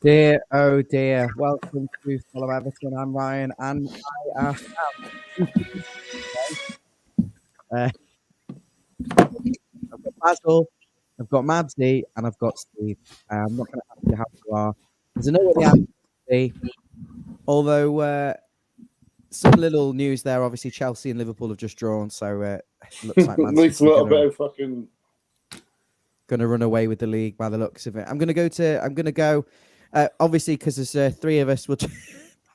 Dear, oh dear. Welcome to Follow Everton. I'm Ryan, and I have I've got Basil, I've got Madsy, and I've got Steve. I'm not going to ask you how you are, because I know what the answer will be. Although some little news there, obviously Chelsea and Liverpool have just drawn, so it looks like Man Needs a City little bit of fucking. Going to run away with the league by the looks of it. I'm going to go. Obviously, because there's three of us.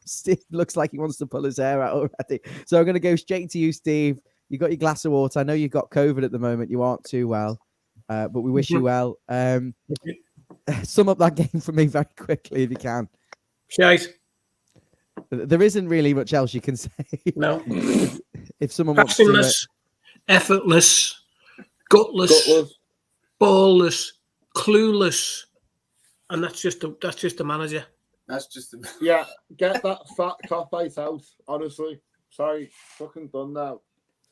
Steve looks like he wants to pull his hair out already. So I'm going to go straight to you, Steve. You got your glass of water. I know you've got COVID at the moment. You aren't too well, but we wish you well. Sum up that game for me very quickly if you can. Shite. There isn't really much else you can say. No. If someone wants to, effortless, gutless, ballless, clueless, and that's just the manager. That's just yeah. Get that fat cop out. Honestly, sorry, fucking done now.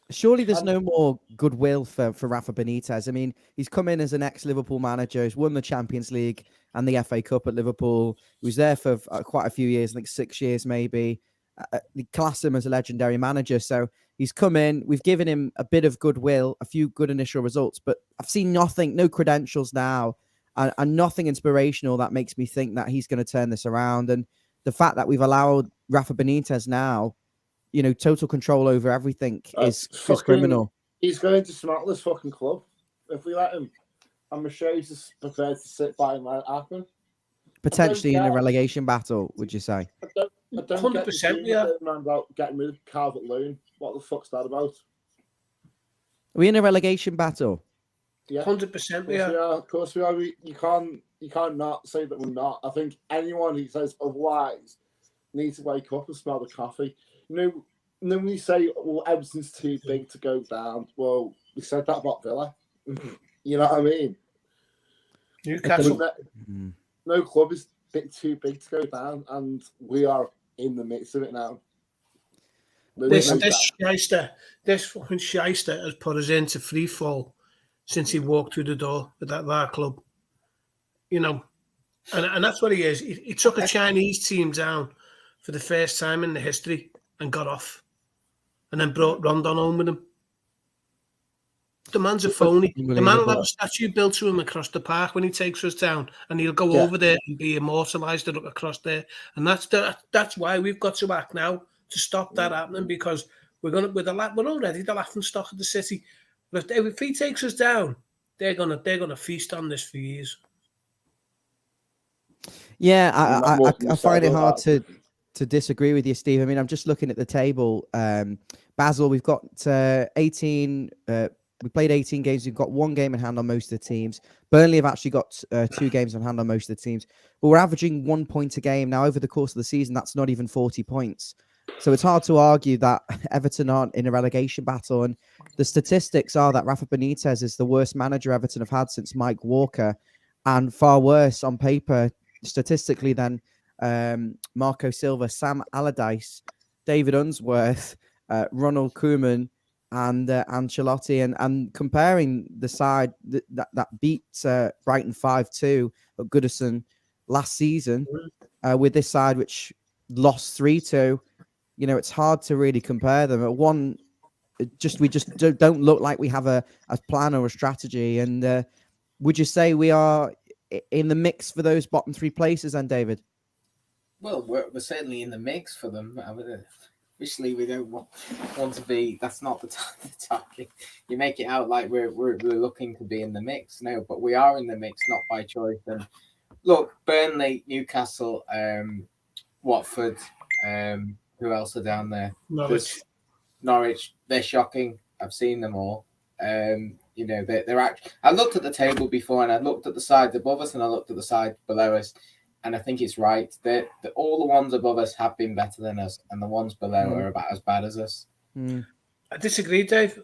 Surely there's no more goodwill for Rafa Benitez. I mean, he's come in as an ex-Liverpool manager. He's won the Champions League and the FA Cup at Liverpool. He was there for quite a few years, I think 6 years maybe. They class him as a legendary manager. So he's come in. We've given him a bit of goodwill, a few good initial results, but I've seen nothing, no credentials now, and nothing inspirational that makes me think that he's going to turn this around. And the fact that we've allowed Rafa Benitez now, total control over everything is criminal. He's going to smell this fucking club. If we let him, I'm sure he's just prepared to sit by and let it happen. Potentially in a relegation battle, would you say? I don't 100%, yeah. About getting rid of Calvert-Lewin. What the fuck's that about? Are we in a relegation battle? Yeah, 100%. Yeah, of course we are. You can't not say that we're not. I think anyone who says otherwise needs to wake up and smell the coffee. And then we say, well, Everton's too big to go down. Well, we said that about Villa. You know what I mean? Newcastle. No club is too big to go down, and we are in the midst of it now. This fucking shyster has put us into free fall since he walked through the door at that club. And that's what he is. He took a Chinese team down for the first time in the history and got off, and then brought Rondon home with him. The man's a phony. The man will have a statue built to him across the park when he takes us down, and he'll go over there and be immortalised across there. And that's why we've got to act now to stop that happening, because we're already the laughing stock of the city. But if he takes us down, they're gonna feast on this for years. Yeah, I find it hard to disagree with you, Steve. I mean, I'm just looking at the table. Basil, we've got 18. We played 18 games. We've got one game in hand on most of the teams. Burnley have actually got 2 games on hand on most of the teams. But we're averaging 1 point a game. Now, over the course of the season, that's not even 40 points. So it's hard to argue that Everton aren't in a relegation battle. And the statistics are that Rafa Benitez is the worst manager Everton have had since Mike Walker, and far worse on paper statistically than Marco Silva, Sam Allardyce, David Unsworth, Ronald Koeman, and Ancelotti, and comparing the side that beat Brighton 5-2 at Goodison last season with this side which lost 3-2, it's hard to really compare them. At one, we just don't look like we have a plan or a strategy. And would you say we are in the mix for those bottom 3 places, then, David? Well, we're certainly in the mix for them. Obviously, we don't want to be. That's not the target. You make it out like we're looking to be in the mix. No, but we are in the mix, not by choice. And look, Burnley, Newcastle, Watford. Who else are down there? Norwich. They're shocking. I've seen them all. They're actually. I looked at the table before, and I looked at the side above us, and I looked at the side below us. And I think it's right that all the ones above us have been better than us, and the ones below are about as bad as us. I disagree, Dave.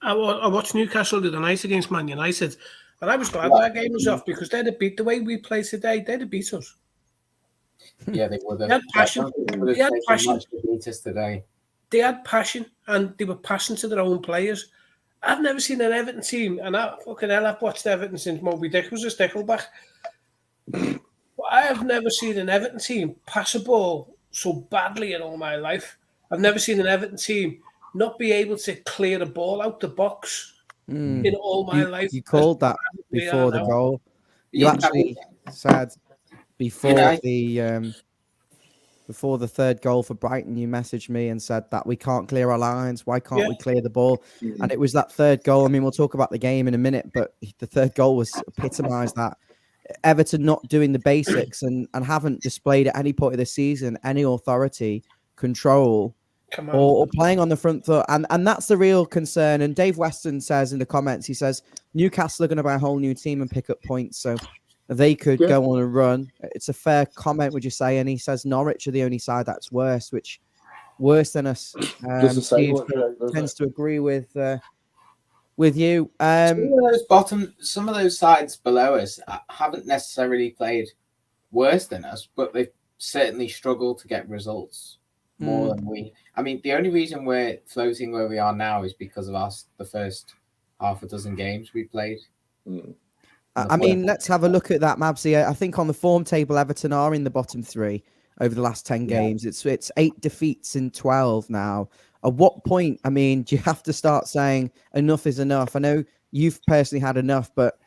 I watched Newcastle the other night against Man United, and I was glad that game was off, because they'd have beat the way we play today. They'd have beat us. Yeah, they would have. They had passion. They had passion. Beat us today. They had passion, and they were passing to their own players. I've never seen an Everton team, and I've watched Everton since Moby Dick was a stickleback. I have never seen an Everton team pass a ball so badly in all my life. I've never seen an Everton team not be able to clear the ball out the box in all my life. You called that before the goal. You actually said before the third goal for Brighton, you messaged me and said that we can't clear our lines. Why can't we clear the ball? And it was that third goal. I mean, we'll talk about the game in a minute, but the third goal was epitomised that. Everton not doing the basics and haven't displayed at any point of the season any authority, control, or playing on the front foot. And that's the real concern. And Dave Weston says in the comments, he says, Newcastle are going to buy a whole new team and pick up points. So they could go on a run. It's a fair comment, would you say? And he says Norwich are the only side that's worse than us. Steve tends to agree with you. Some of those sides below us haven't necessarily played worse than us, but they've certainly struggled to get results more than we. I mean, the only reason we're floating where we are now is because of the first half a dozen games we played. I mean, let's have a look at that, Mabsy. I think on the form table, Everton are in the bottom 3 over the last 10 games. It's 8 defeats in 12 now. At what point, I mean, do you have to start saying enough is enough? I know you've personally had enough, but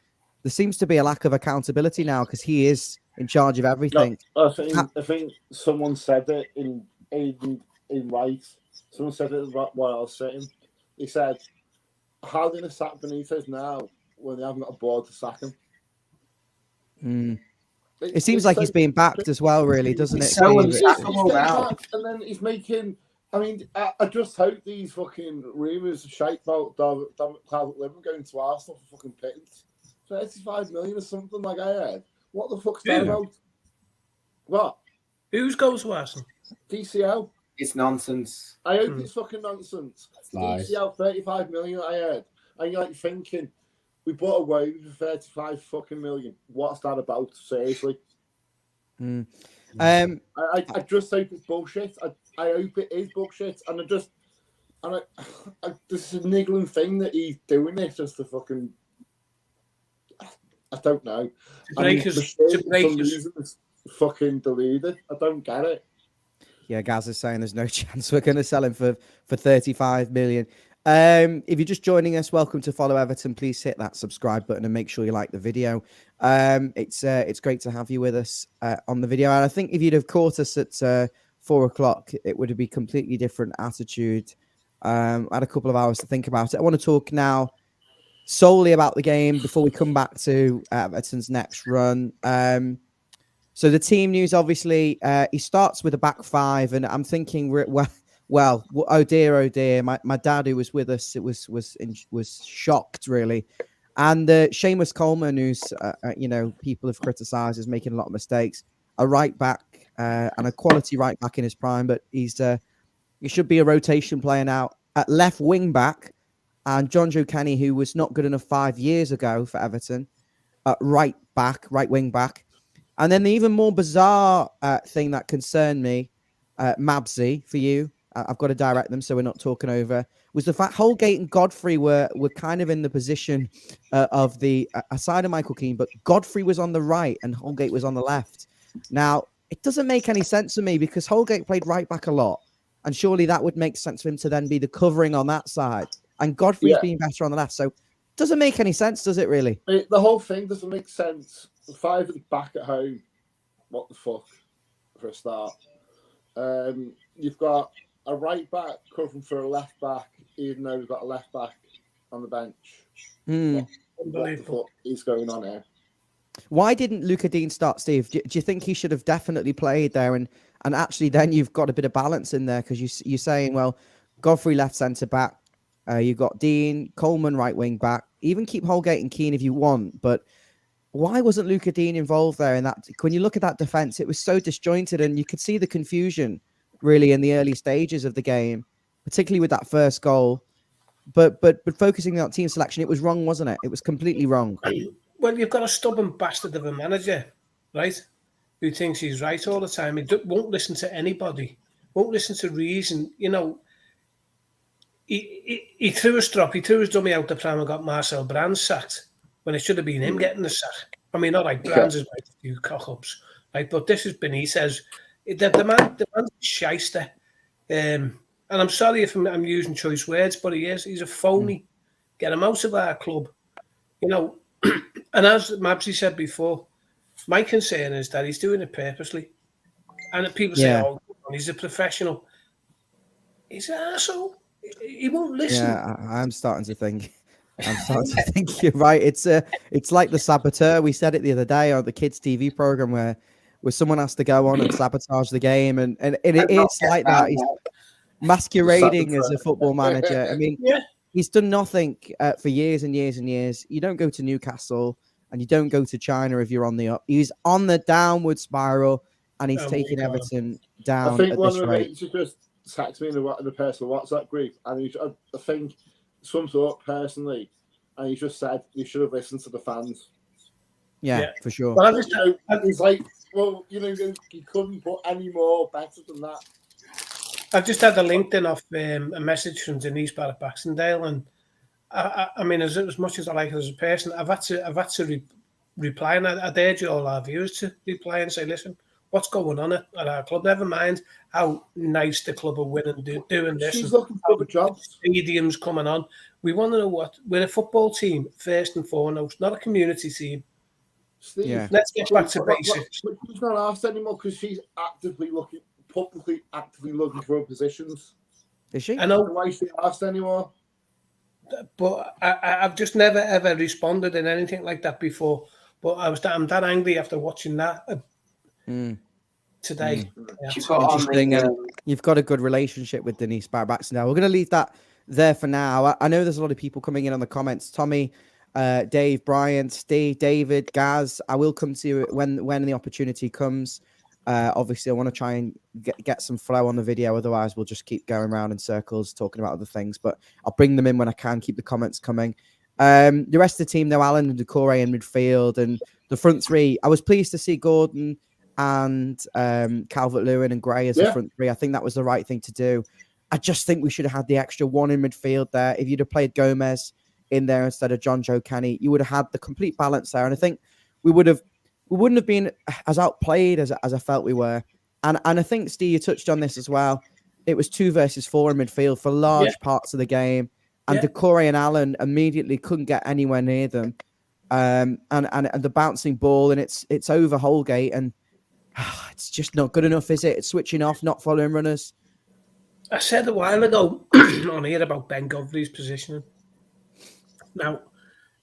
there seems to be a lack of accountability now because he is in charge of everything. No, I think someone said it in right. Someone said it while I was sitting. He said, how are they going to sack Benitez now when they haven't got a board to sack him? It seems like he's being backed as well, really, doesn't it? So unsackable now. And then he's making... I mean, I just hope these fucking rumours of shite about Calvert-Lewin going to Arsenal for fucking pittance. 35 million or something like I heard. What the fuck's that about? What? Who's going to Arsenal? DCL. It's nonsense. I hope it's fucking nonsense. Lies. DCL 35 million I heard. And you're like thinking, we bought away for 35 fucking million. What's that about? Seriously. I just hope it's bullshit. I hope it is bullshit. And this is a niggling thing that he's doing this just to fucking... I don't know. To break his fucking deleted. I don't get it. Yeah, Gaz is saying there's no chance we're going to sell him for 35 million. If you're just joining us, welcome to Follow Everton. Please hit that subscribe button and make sure you like the video. It's great to have you with us on the video. And I think if you'd have caught us at 4 o'clock, it would have been a completely different attitude. I had a couple of hours to think about it. I want to talk now solely about the game before we come back to Everton's next run. So the team news, obviously, he starts with a back 5, and I'm thinking, well, oh dear. My dad, who was with us, was shocked, really. And Seamus Coleman, who's people have criticised as making a lot of mistakes, a right back and a quality right back in his prime, but he should be a rotation player now. At left wing back, and John Joe Kenny, who was not good enough 5 years ago for Everton, right wing back. And then the even more bizarre thing that concerned me, Mabsy, for you, I've got to direct them so we're not talking over, was the fact Holgate and Godfrey were kind of in the position of the aside of Michael Keane, but Godfrey was on the right and Holgate was on the left. Now, it doesn't make any sense to me because Holgate played right back a lot, and surely that would make sense for him to then be the covering on that side. And Godfrey's being better on the left. So it doesn't make any sense, does it really? The whole thing doesn't make sense. 5 at the back at home. What the fuck, for a start. You've got a right back covering for a left back, even though we've got a left back on the bench. What the fuck is going on here? Why didn't Luca Dean start, Steve? Do you think he should have definitely played there? And actually then you've got a bit of balance in there because you're saying, well, Godfrey left centre back. You've got Dean, Coleman right wing back. Even keep Holgate and Keane if you want. But why wasn't Luca Dean involved there in that? When you look at that defence, it was so disjointed and you could see the confusion really in the early stages of the game, particularly with that first goal. But focusing on team selection, it was wrong, wasn't it? It was completely wrong. Well, you've got a stubborn bastard of a manager, right? Who thinks he's right all the time. He won't listen to anybody, won't listen to reason. You know, he threw a strop, he threw his dummy out the pram and got Marcel Brands sacked when it should have been him getting the sack. I mean, not like Brands has made a few cock-ups, Right, but this is Benitez. The man's a shyster. And I'm sorry if I'm using choice words, but he is. He's a phony. Get him out of our club. You know, and as Mabsy said before, my concern is that he's doing it purposely. And people say, oh, he's a professional. He's an asshole. He won't listen. Yeah, I'm starting to think. You're right. It's like the saboteur. We said it the other day on the kids' TV program where someone has to go on and sabotage the game, and it is like that. He's masquerading as a football manager. I mean, he's done nothing for years and years and years. You don't go to Newcastle and you don't go to China if you're on the up. He's on the downward spiral, and he's taking Everton down. I think at one this of the rate. mates just texted me in the personal WhatsApp group, and I think sums it up personally, and he just said you should have listened to the fans. Yeah, for sure. Well, he's like, well, you couldn't put any more better than that. I've just had a LinkedIn off a message from Denise Barrett Baxendale, and I mean, as much as I like her as a person, I've had to reply, and I'd urge all our viewers to reply and say, listen, what's going on at our club? Never mind how nice the club are winning, doing this. She's looking for the jobs. Stadiums coming on. We want to know what we're a football team first and foremost, not a community team. Steve, let's get back to basics. She's not asked anymore because she's publicly actively looking for positions. Is she? I know. Why she asked anymore? But I've just never ever responded in anything like that before. But I'm that angry after watching that today. Yeah. Interesting. You've got a good relationship with Denise Barrett Baxendale. We're going to leave that there for now. I know there's a lot of people coming in on the comments. Tommy, Dave, Brian, Steve, David, Gaz. I will come to you when the opportunity comes. Obviously, I want to try and get some flow on the video. Otherwise, we'll just keep going around in circles talking about other things. But I'll bring them in when I can. Keep the comments coming. The rest of the team, though, Alan and Decore in midfield, and the front three. I was pleased to see Gordon and Calvert-Lewin and Gray as the front three. I think that was the right thing to do. I just think we should have had the extra one in midfield there. If you'd have played Gomez in there instead of John Joe Kenny, you would have had the complete balance there. And I think we wouldn't have been as outplayed as I felt we were. And I think, Steve, you touched on this as well. It was 2 versus 4 in midfield for large parts of the game. And Decore and Allen immediately couldn't get anywhere near them. And the bouncing ball, and it's over Holgate. And it's just not good enough, is it? It's switching off, not following runners. I said a while ago on here about Ben Godfrey's positioning. Now,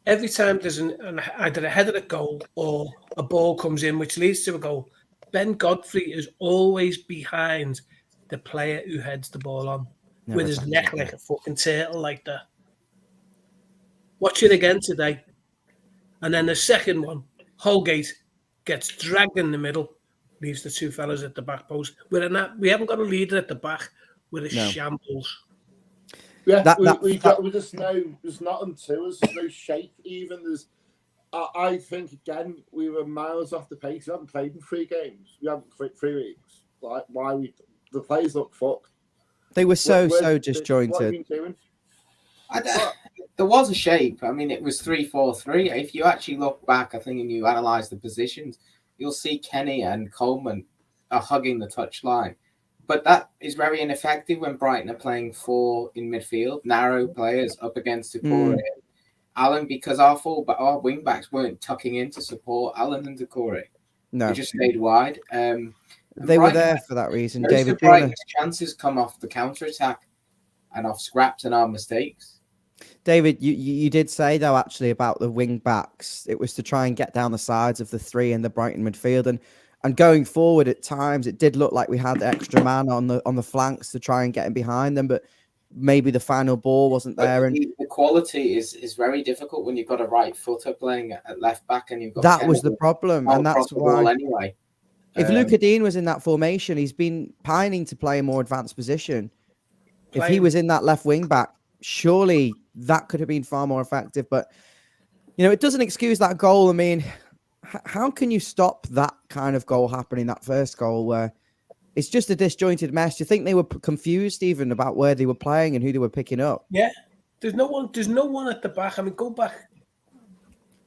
every time there's either a header at goal or a ball comes in which leads to a goal, Ben Godfrey is always behind the player who heads the ball on with his neck like a fucking turtle like that. Watch it again today. And then the second one, Holgate gets dragged in the middle, leaves the 2 fellas at the back post. We haven't got a leader at the back with a shambles. Yeah, we just know there's nothing to us. There's no shape even. I think, again, we were miles off the pace. We haven't played in 3 games. We haven't played 3 weeks. Like, the players look fucked. They were so disjointed. What are you doing? There was a shape. I mean, it was 3-4-3. If you actually look back, I think, and you analyse the positions, you'll see Kenny and Coleman are hugging the touchline. But that is very ineffective when Brighton are playing 4 in midfield, narrow players up against Decore and Allen, because our wing backs weren't tucking in to support Allen and Decore. No, they just stayed wide. They were there for that reason. David, Brighton's chances come off the counter attack and off scraps and our mistakes. David, you did say though actually about the wing backs, it was to try and get down the sides of the 3 in the Brighton midfield, and going forward at times it did look like we had the extra man on the flanks to try and get in behind them, but maybe the final ball wasn't there. And the quality is very difficult when you've got a right footer playing at left back, and you've got that was the problem, and that's why. Anyway, if Luca Dean was in that formation, he's been pining to play a more advanced position. If he was in that left wing back, surely that could have been far more effective. But it doesn't excuse that goal. I mean, how can you stop that kind of goal happening? That first goal where it's just a disjointed mess. Do you think they were confused even about where they were playing and who they were picking up? Yeah, there's no one at the back. I mean, go back.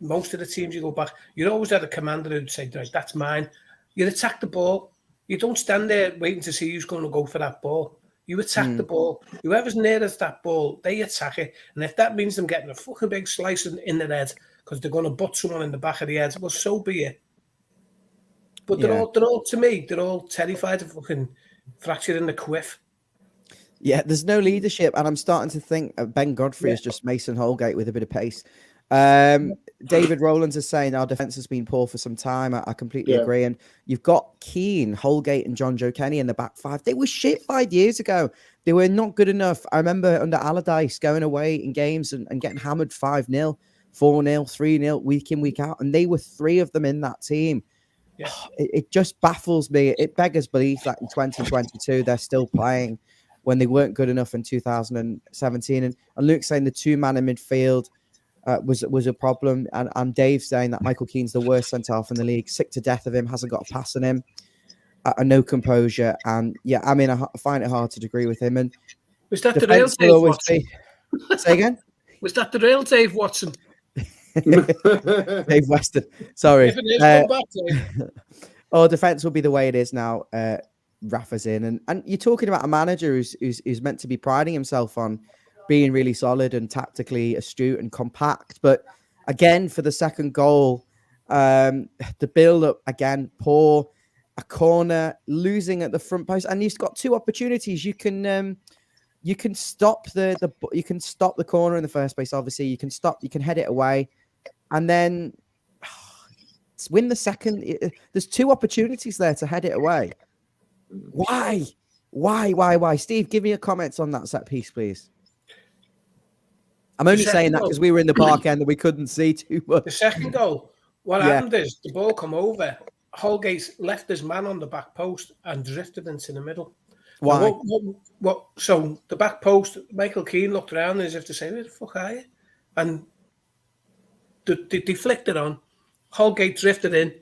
Most of the teams you go back, you always had a commander who'd say, "Right, that's mine." You attack the ball. You don't stand there waiting to see who's going to go for that ball. You attack the ball. Whoever's nearest that ball, they attack it. And if that means them getting a fucking big slice in their head because they're going to butt someone in the back of the head, well, so be it. But they're all to me, they're all terrified of fucking fracturing the quiff. Yeah, there's no leadership, and I'm starting to think Ben Godfrey is just Mason Holgate with a bit of pace. David Rowlands is saying our defense has been poor for some time. I completely agree. And you've got Keane, Holgate, and John Joe Kenny in the back five. They were shit 5 years ago. They were not good enough. I remember under Allardyce going away in games and getting hammered 5-0, 4-0, 3-0, week in, week out. And they were 3 of them in that team. Yeah. It just baffles me. It beggars belief that in 2022 they're still playing when they weren't good enough in 2017. And Luke's saying the 2-man in midfield was a problem. And Dave's saying that Michael Keane's the worst centre-half in the league, sick to death of him, hasn't got a pass in him, no composure. And yeah, I mean, I find it hard to agree with him. And was that the real Dave Watson? Say again? Was that the real Dave Watson? Dave Weston. Sorry. If it is, come back, Dave. Our defence will be the way it is now. Rafa's in, and you're talking about a manager who's meant to be priding himself on being really solid and tactically astute and compact. But again, for the second goal, the build-up again poor, a corner, losing at the front post, and you've got 2 opportunities. You can stop the corner in the first place. Obviously, you can head it away, and then win the second. There's 2 opportunities there to head it away. Why? Steve, give me your comments on that set piece, please. I'm only saying that because we were in the park end and we couldn't see too much. The second goal, what happened is the ball come over. Holgate left his man on the back post and drifted into the middle. Why? So the back post, Michael Keane looked around as if to say, "Where the fuck are you?" And they flicked it on. Holgate drifted in,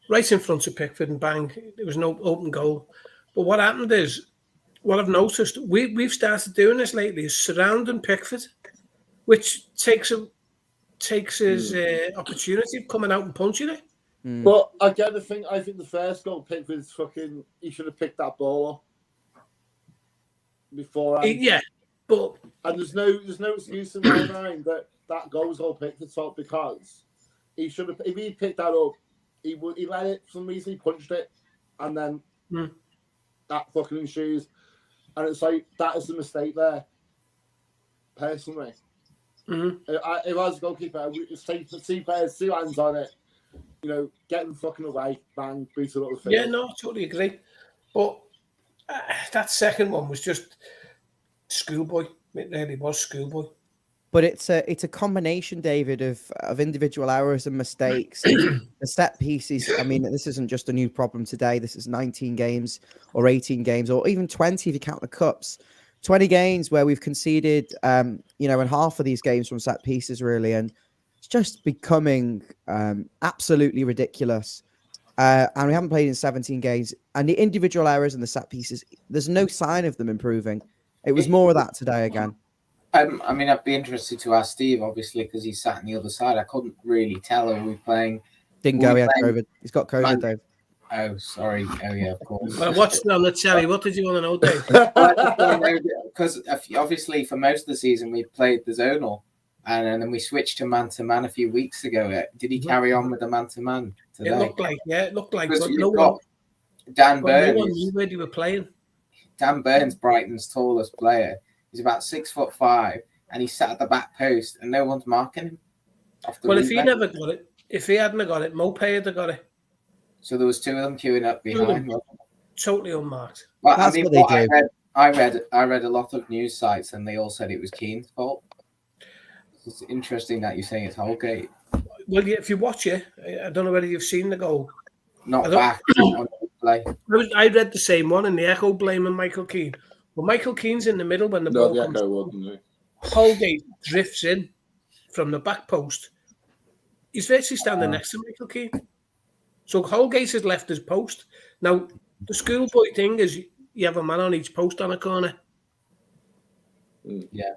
right in front of Pickford, and bang, there was no open goal. But what happened is, what I've noticed, we've started doing this lately, is surrounding Pickford, which takes his opportunity of coming out and punching it. But again, I think the first goal, Pickford's fucking, he should have picked that ball up before. But and there's no excuse in my mind that goal was all Pickford's fault, because he should have, if he picked that up, he let it, for some reason he punched it, and then that fucking ensues. And it's like, that is the mistake there, personally. If I was a goalkeeper, I would just take 2 players, 2 hands on it, get them fucking away, bang, beat it up the field. Yeah, no, I totally agree. But that second one was just schoolboy. It really was schoolboy. But it's a combination, David, of individual errors and mistakes. The set pieces, I mean, this isn't just a new problem today. This is 19 games or 18 games or even 20 if you count the cups. 20 games where we've conceded, in half of these games from set pieces, really. And it's just becoming absolutely ridiculous. And we haven't played in 17 games. And the individual errors and the set pieces, there's no sign of them improving. It was more of that today again. I mean, I'd be interested to ask Steve, obviously, because he's sat on the other side. I couldn't really tell. Are we playing? Didn't go. He had COVID. He's got COVID, Dave. Oh, sorry. Oh, yeah, of course. Well, what's on the telly? What did you want to know, Dave? Because obviously, for most of the season, we played the zonal, and then we switched to man-to-man a few weeks ago. Did he carry on with the man-to-man today? It looked like. But Dan Burns. No one knew where they were playing. Dan Burns, Brighton's tallest player. He's about 6'5", and he sat at the back post, and no one's marking him. Well, if he never got it, if he hadn't got it, Mopay had got it. So there was 2 of them queuing up behind. Totally unmarked. Well, I mean, I read a lot of news sites, and they all said it was Keane's fault. It's interesting that you're saying it's Holgate. Well, if you watch it, I don't know whether you've seen the goal. Not back on the play. I read the same one, and the Echo blaming Michael Keane. Well, Michael Keane's in the middle when the ball comes. Echo wasn't. Holgate drifts in from the back post. He's virtually standing next to Michael Keane. So Holgate has left his post. Now, the schoolboy thing is you have a man on each post on a corner. Yeah.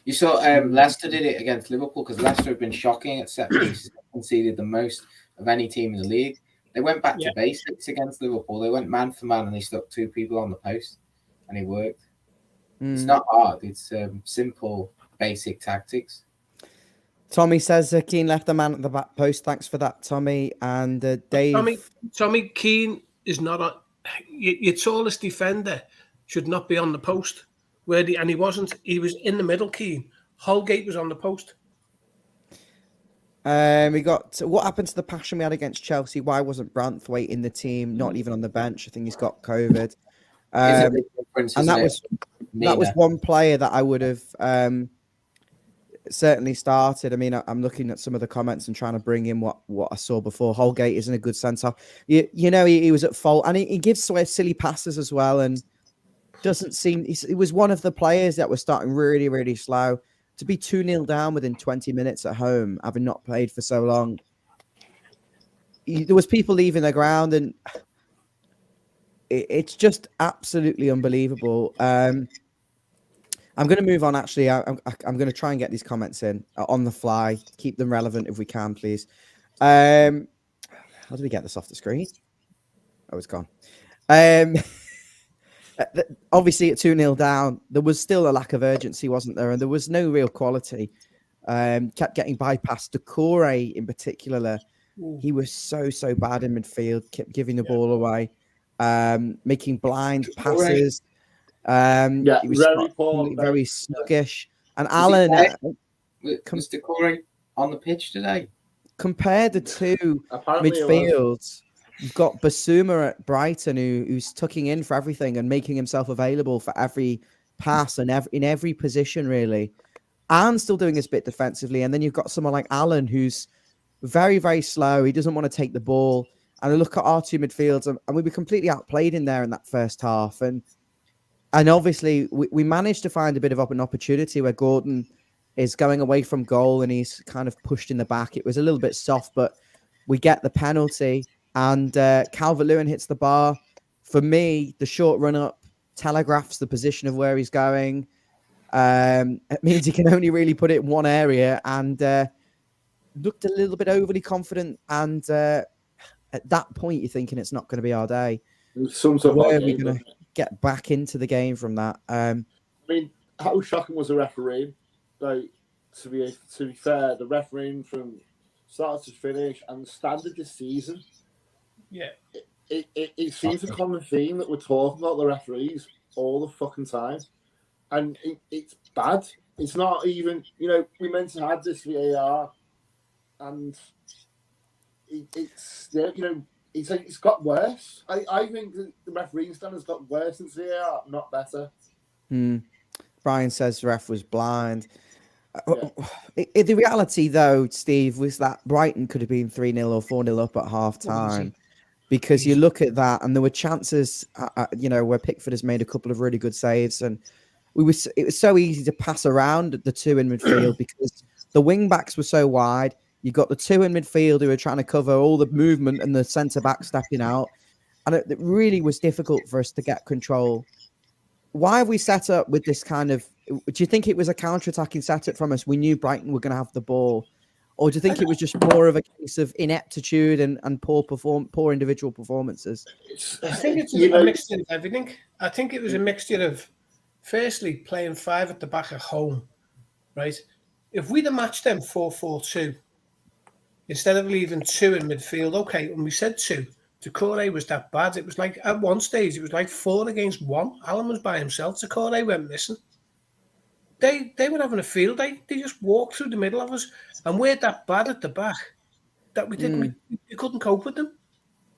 You saw Leicester did it against Liverpool, because Leicester have been shocking at set pieces. Conceded the most of any team in the league. They went back to basics against Liverpool. They went man for man and they stuck 2 people on the post, and it worked. It's not hard. It's simple, basic tactics. Tommy says Keane left the man at the back post. Thanks for that, Tommy. And Dave. Tommy, Keane is not your tallest defender should not be on the post. And he wasn't. He was in the middle, Keane. Holgate was on the post. We got what happened to the passion we had against Chelsea? Why wasn't Branthwaite in the team? Not even on the bench. I think he's got COVID. And that was one player that I would have certainly started. I mean, I'm looking at some of the comments and trying to bring in what I saw before. Holgate isn't a good centre. You know, he was at fault, and he gives away silly passes as well, and doesn't seem. He was one of the players that was starting really, really slow. To be 2-0 down within 20 minutes at home, having not played for so long, there was people leaving the ground, and it's just absolutely unbelievable. I'm going to move on. Actually, I'm going to try and get these comments in on the fly. Keep them relevant if we can, please. How do we get this off the screen? Oh, it's gone. Obviously, at 2-0 down, there was still a lack of urgency, wasn't there? And there was no real quality. Kept getting bypassed. Decore, in particular, he was so bad in midfield. Kept giving the ball away, making blind passes. He was very sluggish. And Alan, was Decore on the pitch today? Compare the two midfields. You've got Basuma at Brighton, who's tucking in for everything and making himself available for every pass and in every position, really, and still doing his bit defensively. And then you've got someone like Alan, who's very, very slow. He doesn't want to take the ball. And I look at our two midfields, and we were completely outplayed in there in that first half. And obviously, we managed to find a bit of an opportunity where Gordon is going away from goal and he's kind of pushed in the back. It was a little bit soft, but we get the penalty. And Calvert-Lewin hits the bar. For me, the short run-up telegraphs the position of where he's going. It means he can only really put it in one area, and looked a little bit overly confident. And at that point, you're thinking it's not going to be our day. Where are we going to get back into the game from that? I mean, how shocking was the referee? Like, to be fair, the refereeing from start to finish and the standard this season. Yeah, it seems a common theme that we're talking about the referees all the fucking time, and it's bad. It's not even, we meant to have this VAR, and it's it's got worse. I think the refereeing standards got worse since VAR, not better. Brian says the ref was blind. Yeah. The reality, though, Steve, was that Brighton could have been 3-0 or 4-0 up at half time. Because you look at that, and there were chances, where Pickford has made a couple of really good saves, and it was so easy to pass around the two in midfield because the wing backs were so wide. You got the two in midfield who were trying to cover all the movement and the centre back stepping out, and it really was difficult for us to get control. Why have we set up with this kind of? Do you think it was a counter-attacking setup from us? We knew Brighton were going to have the ball. Or do you think it was just more of a case of ineptitude and poor individual performances? I think it's a mixture of everything. I think it was a mixture of, firstly, playing 5 at the back at home, right? If we'd have matched them 4-4-2, instead of leaving 2 in midfield, okay, when we said 2, Decore was that bad. It was like, at one stage, it was like 4 against 1. Alan was by himself. Decore went missing. They were having a field day. They just walked through the middle of us, and we're that bad at the back that we didn't. We couldn't cope with them.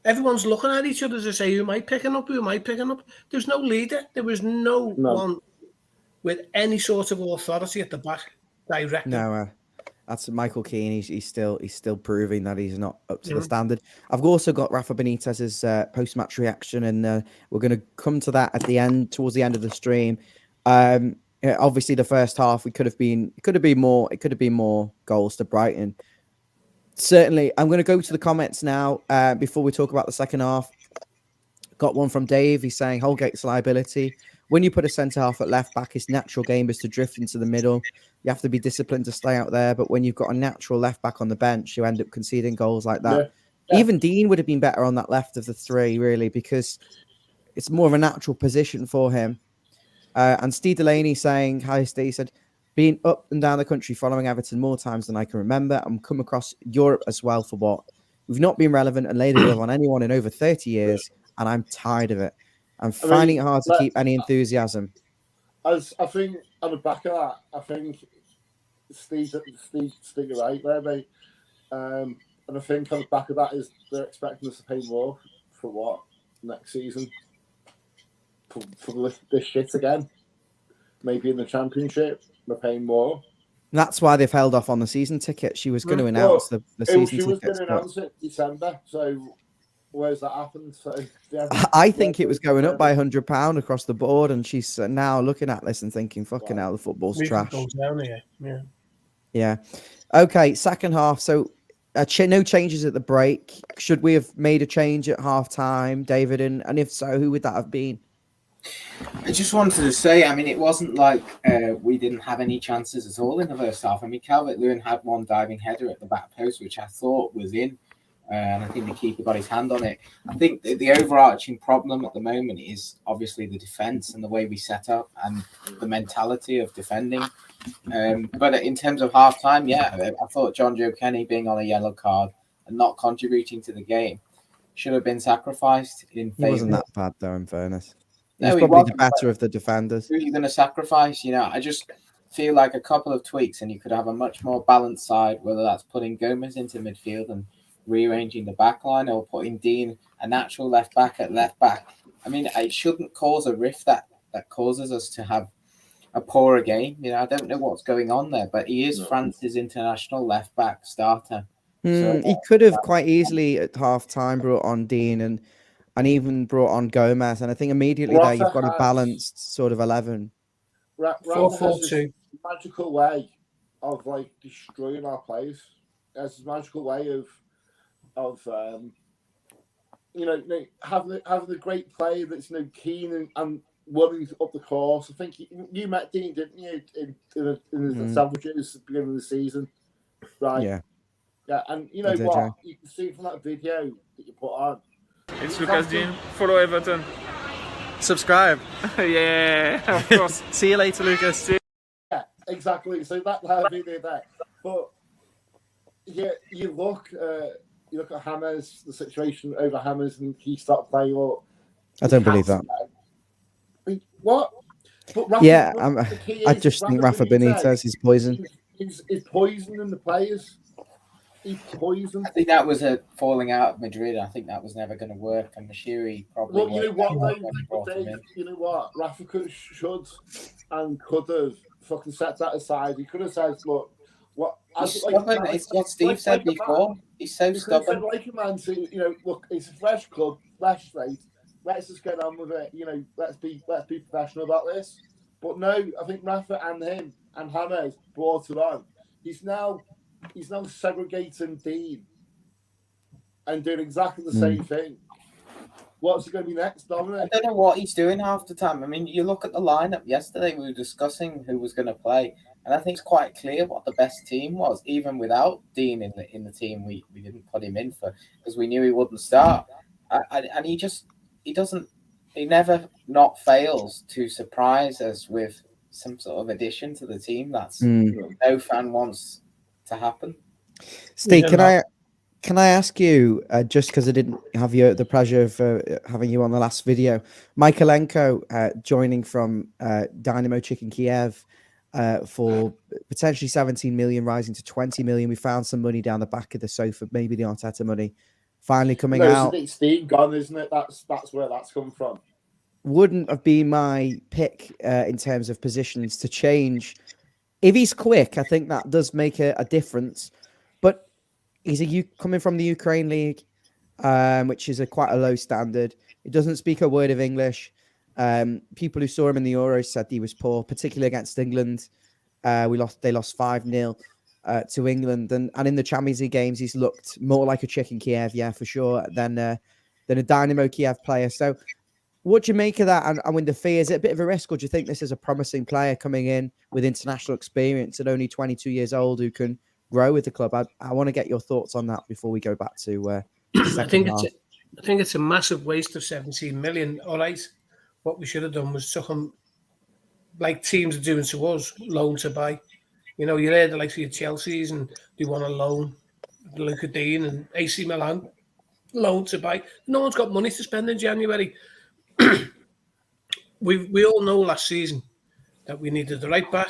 Everyone's looking at each other to say, "Who am I picking up? Who am I picking up?" There's no leader. There was no one with any sort of authority at the back directly. No, that's Michael Keane. He's still proving that he's not up to the standard. I've also got Rafa Benitez's post-match reaction, and we're going to come to that at the end, towards the end of the stream. Obviously, the first half it could have been more goals to Brighton. Certainly, I'm going to go to the comments now before we talk about the second half. Got one from Dave. He's saying Holgate's liability. When you put a centre half at left back, his natural game is to drift into the middle. You have to be disciplined to stay out there. But when you've got a natural left back on the bench, you end up conceding goals like that. Even Dean would have been better on that left of the three, really, because it's more of a natural position for him. And Steve Delaney saying, hi, Steve, said, being up and down the country following Everton more times than I can remember. I'm come across Europe as well for what? We've not been relevant and laid a glove on anyone in over 30 years, and I'm tired of it. I'm finding it hard to keep any enthusiasm. I think on the back of that, I think Steve right there, mate. And I think on the back of that is they're expecting us to pay more for what next season for this shit again. Maybe in the Championship they're paying more. That's why they've held off on the season ticket. She was going to announce the season ticket. She was going to announce it December. So where's that happened? So I think it was going up by £100 across the board, and she's now looking at this and thinking, "Fucking hell, the football's trash." Down here. Yeah. Okay, second half. So no changes at the break. Should we have made a change at half time, David? And if so, who would that have been? I just wanted to say, I mean, it wasn't like we didn't have any chances at all in the first half. I mean, Calvert-Lewin had one diving header at the back post, which I thought was in. And I think the keeper got his hand on it. I think the overarching problem at the moment is obviously the defence and the way we set up and the mentality of defending. But in terms of half-time, I thought John Joe Kenny being on a yellow card and not contributing to the game should have been sacrificed in favour. He wasn't that bad, though, in fairness. No, He's probably the better of the defenders. Who are you going to sacrifice? You know, I just feel like a couple of tweaks and you could have a much more balanced side, whether that's putting Gomez into midfield and rearranging the back line or putting Dean, a natural left back, at left back. I mean, it shouldn't cause a rift that causes us to have a poorer game. You know, I don't know what's going on there, but he is France's international left back starter. So, he could have quite easily at half time brought on Dean and even brought on Gomez. And I think immediately Rafa there you've got a balanced sort of 11. Rafa has this magical way of like destroying our players. There's this magical way of having a great player that's keen and willing up the course. I think you met Dean, didn't you, in the sandwiches at the beginning of the season, right? Yeah, and you know what? You can see from that video that you put on. It's Lucas Dean. Follow Everton. Subscribe. Yeah, of course. See you later, Lucas. Yeah, exactly. So that video there. But yeah, you look at Hammers, the situation over Hammers, and he started playing up. I don't believe that. I mean, what? But Rafa, I just think Rafa Benitez is poison. He's poisoning the players. He's poisoned. I think that was a falling out of Madrid. I think that was never going to work, and Mashiri probably. Well, you know what? Rafa should and could have fucking set that aside. He could have said, "Look, what?" It's what Steve said before. He's so stubborn. Like a man to, look, it's a fresh club, fresh slate. Let's just get on with it. Let's be professional about this. But no, I think Rafa and him and James brought it on. He's now segregating Dean and doing exactly the same thing. What's he going to be next, Dominic? I don't know what he's doing half the time. I mean, you look at the lineup yesterday, we were discussing who was going to play, and I think it's quite clear what the best team was. Even without Dean in the team, we didn't put him in because we knew he wouldn't start. And he never not fails to surprise us with some sort of addition to the team that's no fan wants to happen. Steve, can I ask you, just because I didn't have the pleasure of having you on the last video, Michaelenko joining from Dynamo Chicken Kiev for potentially 17 million, rising to 20 million. We found some money down the back of the sofa, maybe the Arteta money, finally coming out. It's Steve gone, isn't it? That's where that's come from. Wouldn't have been my pick in terms of positions to change. If he's quick, I think that does make a difference. But he's coming from the Ukraine League, which is quite a low standard. He doesn't speak a word of English. People who saw him in the Euros said he was poor, particularly against England. They lost 5-0 to England. And in the Champions League games, he's looked more like a Chicken Kiev, for sure, than a Dynamo Kiev player. So what do you make of that? And with the fee, is it a bit of a risk, or do you think this is a promising player coming in with international experience at only 22 years old who can grow with the club? I want to get your thoughts on that before we go back to I think it's a massive waste of 17 million. All right, what we should have done was took him like teams are doing to us, loan to buy. You know, you heard the likes of your Chelsea's and they want a loan, Luka Dean and AC Milan, loan to buy. No one's got money to spend in January. We all know last season that we needed the right back,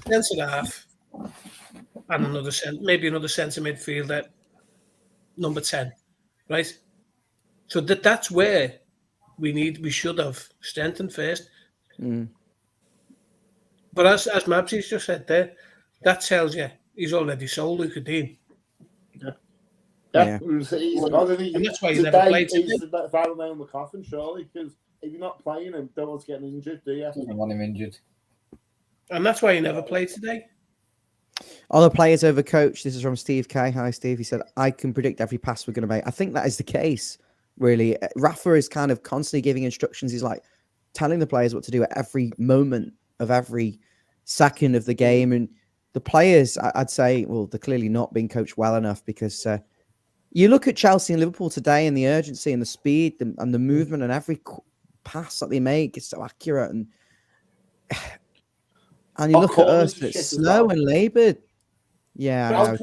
centre half, and maybe another centre midfielder, number 10, right? So that's where we should have strengthened first. But as Mabsy's just said there, that tells you he's already sold Luka Dean. Yeah. And that's why he never played today. He's the final nail in the coffin, surely, because if you're not playing him, don't want to get injured, do you? Doesn't want him injured. And that's why he never played today. Other players over coach. This is from Steve K. Hi, Steve. He said, I can predict every pass we're going to make. I think that is the case, really. Rafa is kind of constantly giving instructions. He's like telling the players what to do at every moment of every second of the game. And the players, I'd say, well, they're clearly not being coached well enough because you look at Chelsea and Liverpool today and the urgency and the speed and the movement and every pass that they make is so accurate. And you look at us, it's slow and laboured. Yeah,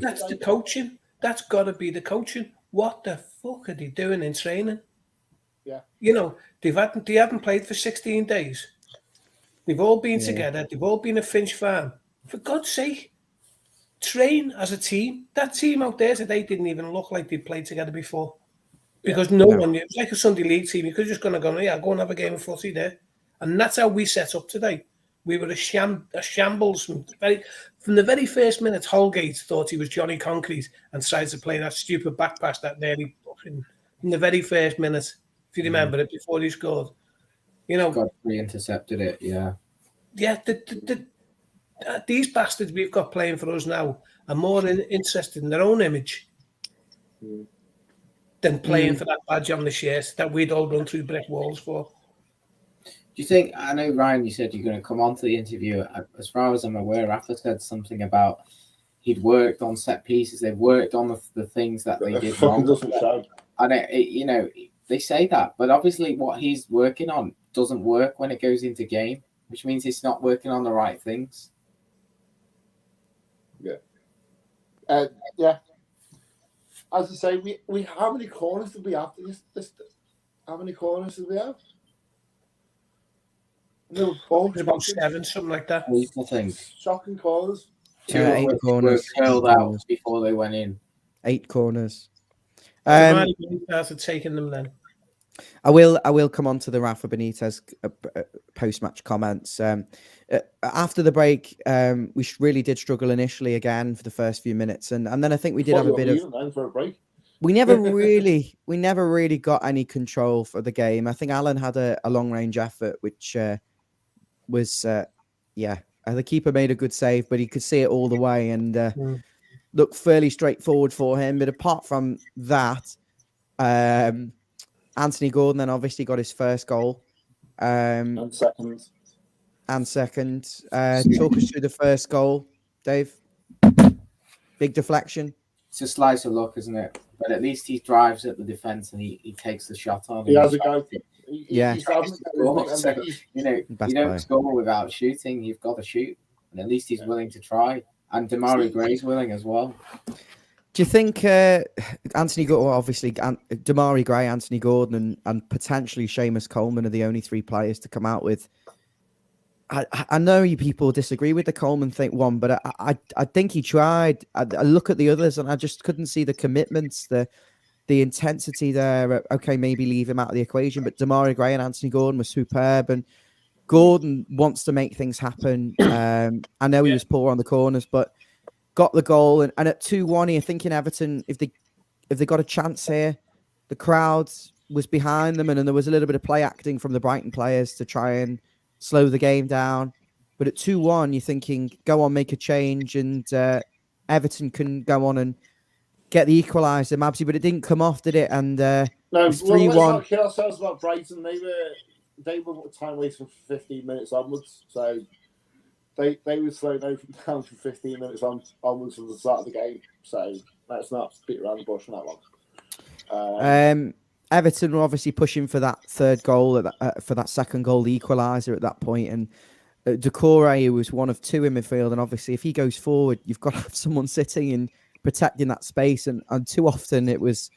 that's the coaching. That's got to be the coaching. What the fuck are they doing in training? Yeah. You know, they haven't played for 16 days. They've all been together. They've all been at Finch Farm. For God's sake, train as a team. That team out there today didn't even look like they'd played together before. Because no one knew. It was like a Sunday league team. You could just go and have a game of footy there. And that's how we set up today. We were a shambles from the very first minute. Holgate thought he was Johnny Concrete and tried to play that stupid back pass that nearly in the very first minute. If you remember it, before he scored, you know, Godfrey intercepted it. Yeah. These bastards we've got playing for us now are more interested in their own image than playing for that badge on the shirt that we'd all run through brick walls for. Do you think, I know, Ryan, you said you're going to come on to the interview. As far as I'm aware, Rafa said something about he'd worked on set pieces. They've worked on the things that they did wrong. And, you know, they say that. But obviously what he's working on doesn't work when it goes into game, which means he's not working on the right things. Yeah. Yeah. As I say, we how many corners did we have? How many corners did we have? No, about 7, something like that. I think. Shocking corners. 8 corners were curled out before they went in. 8 corners. Started taking them then. I will come on to the Rafa Benitez post-match comments. After the break, we really did struggle initially again for the first few minutes, and then I think we did have a bit of. For a break. We never really got any control for the game. I think Alan had a long-range effort, which was the keeper made a good save, but he could see it all the way and looked fairly straightforward for him. But apart from that, Anthony Gordon then obviously got his first goal. And second. Talk us through the first goal, Dave. Big deflection. It's a slice of luck, isn't it? But at least he drives at the defense and he takes the shot on. He has a go. You don't score without shooting. You've got to shoot, and at least he's willing to try. And Damari Gray's willing as well. Do you think Anthony Gordon, obviously Damari Gray, Anthony Gordon, and potentially Seamus Coleman are the only 3 players to come out with? I know you people disagree with the Coleman one, but I think he tried. I look at the others and I just couldn't see the commitments, the intensity there. Okay, maybe leave him out of the equation, but Damari Gray and Anthony Gordon were superb, and Gordon wants to make things happen. I know he was poor on the corners, but got the goal. And at 2-1, you're thinking Everton, if they got a chance here, the crowd was behind them, and then there was a little bit of play acting from the Brighton players to try and slow the game down. But at 2-1, you're thinking, go on, make a change, and Everton can go on and get the equaliser, Mabsy, but it didn't come off, did it? And no, 3-1. Let's not kid ourselves about Brighton. They were time wasters for 15 minutes onwards, so they were slowed down from 15 minutes onwards from the start of the game. So Let's not beat around the bush on that one. Everton were obviously pushing for that third goal, for that second goal, the equaliser at that point, and Decore, who was one of two in midfield, and obviously if he goes forward, you've got to have someone sitting and protecting that space, and too often it was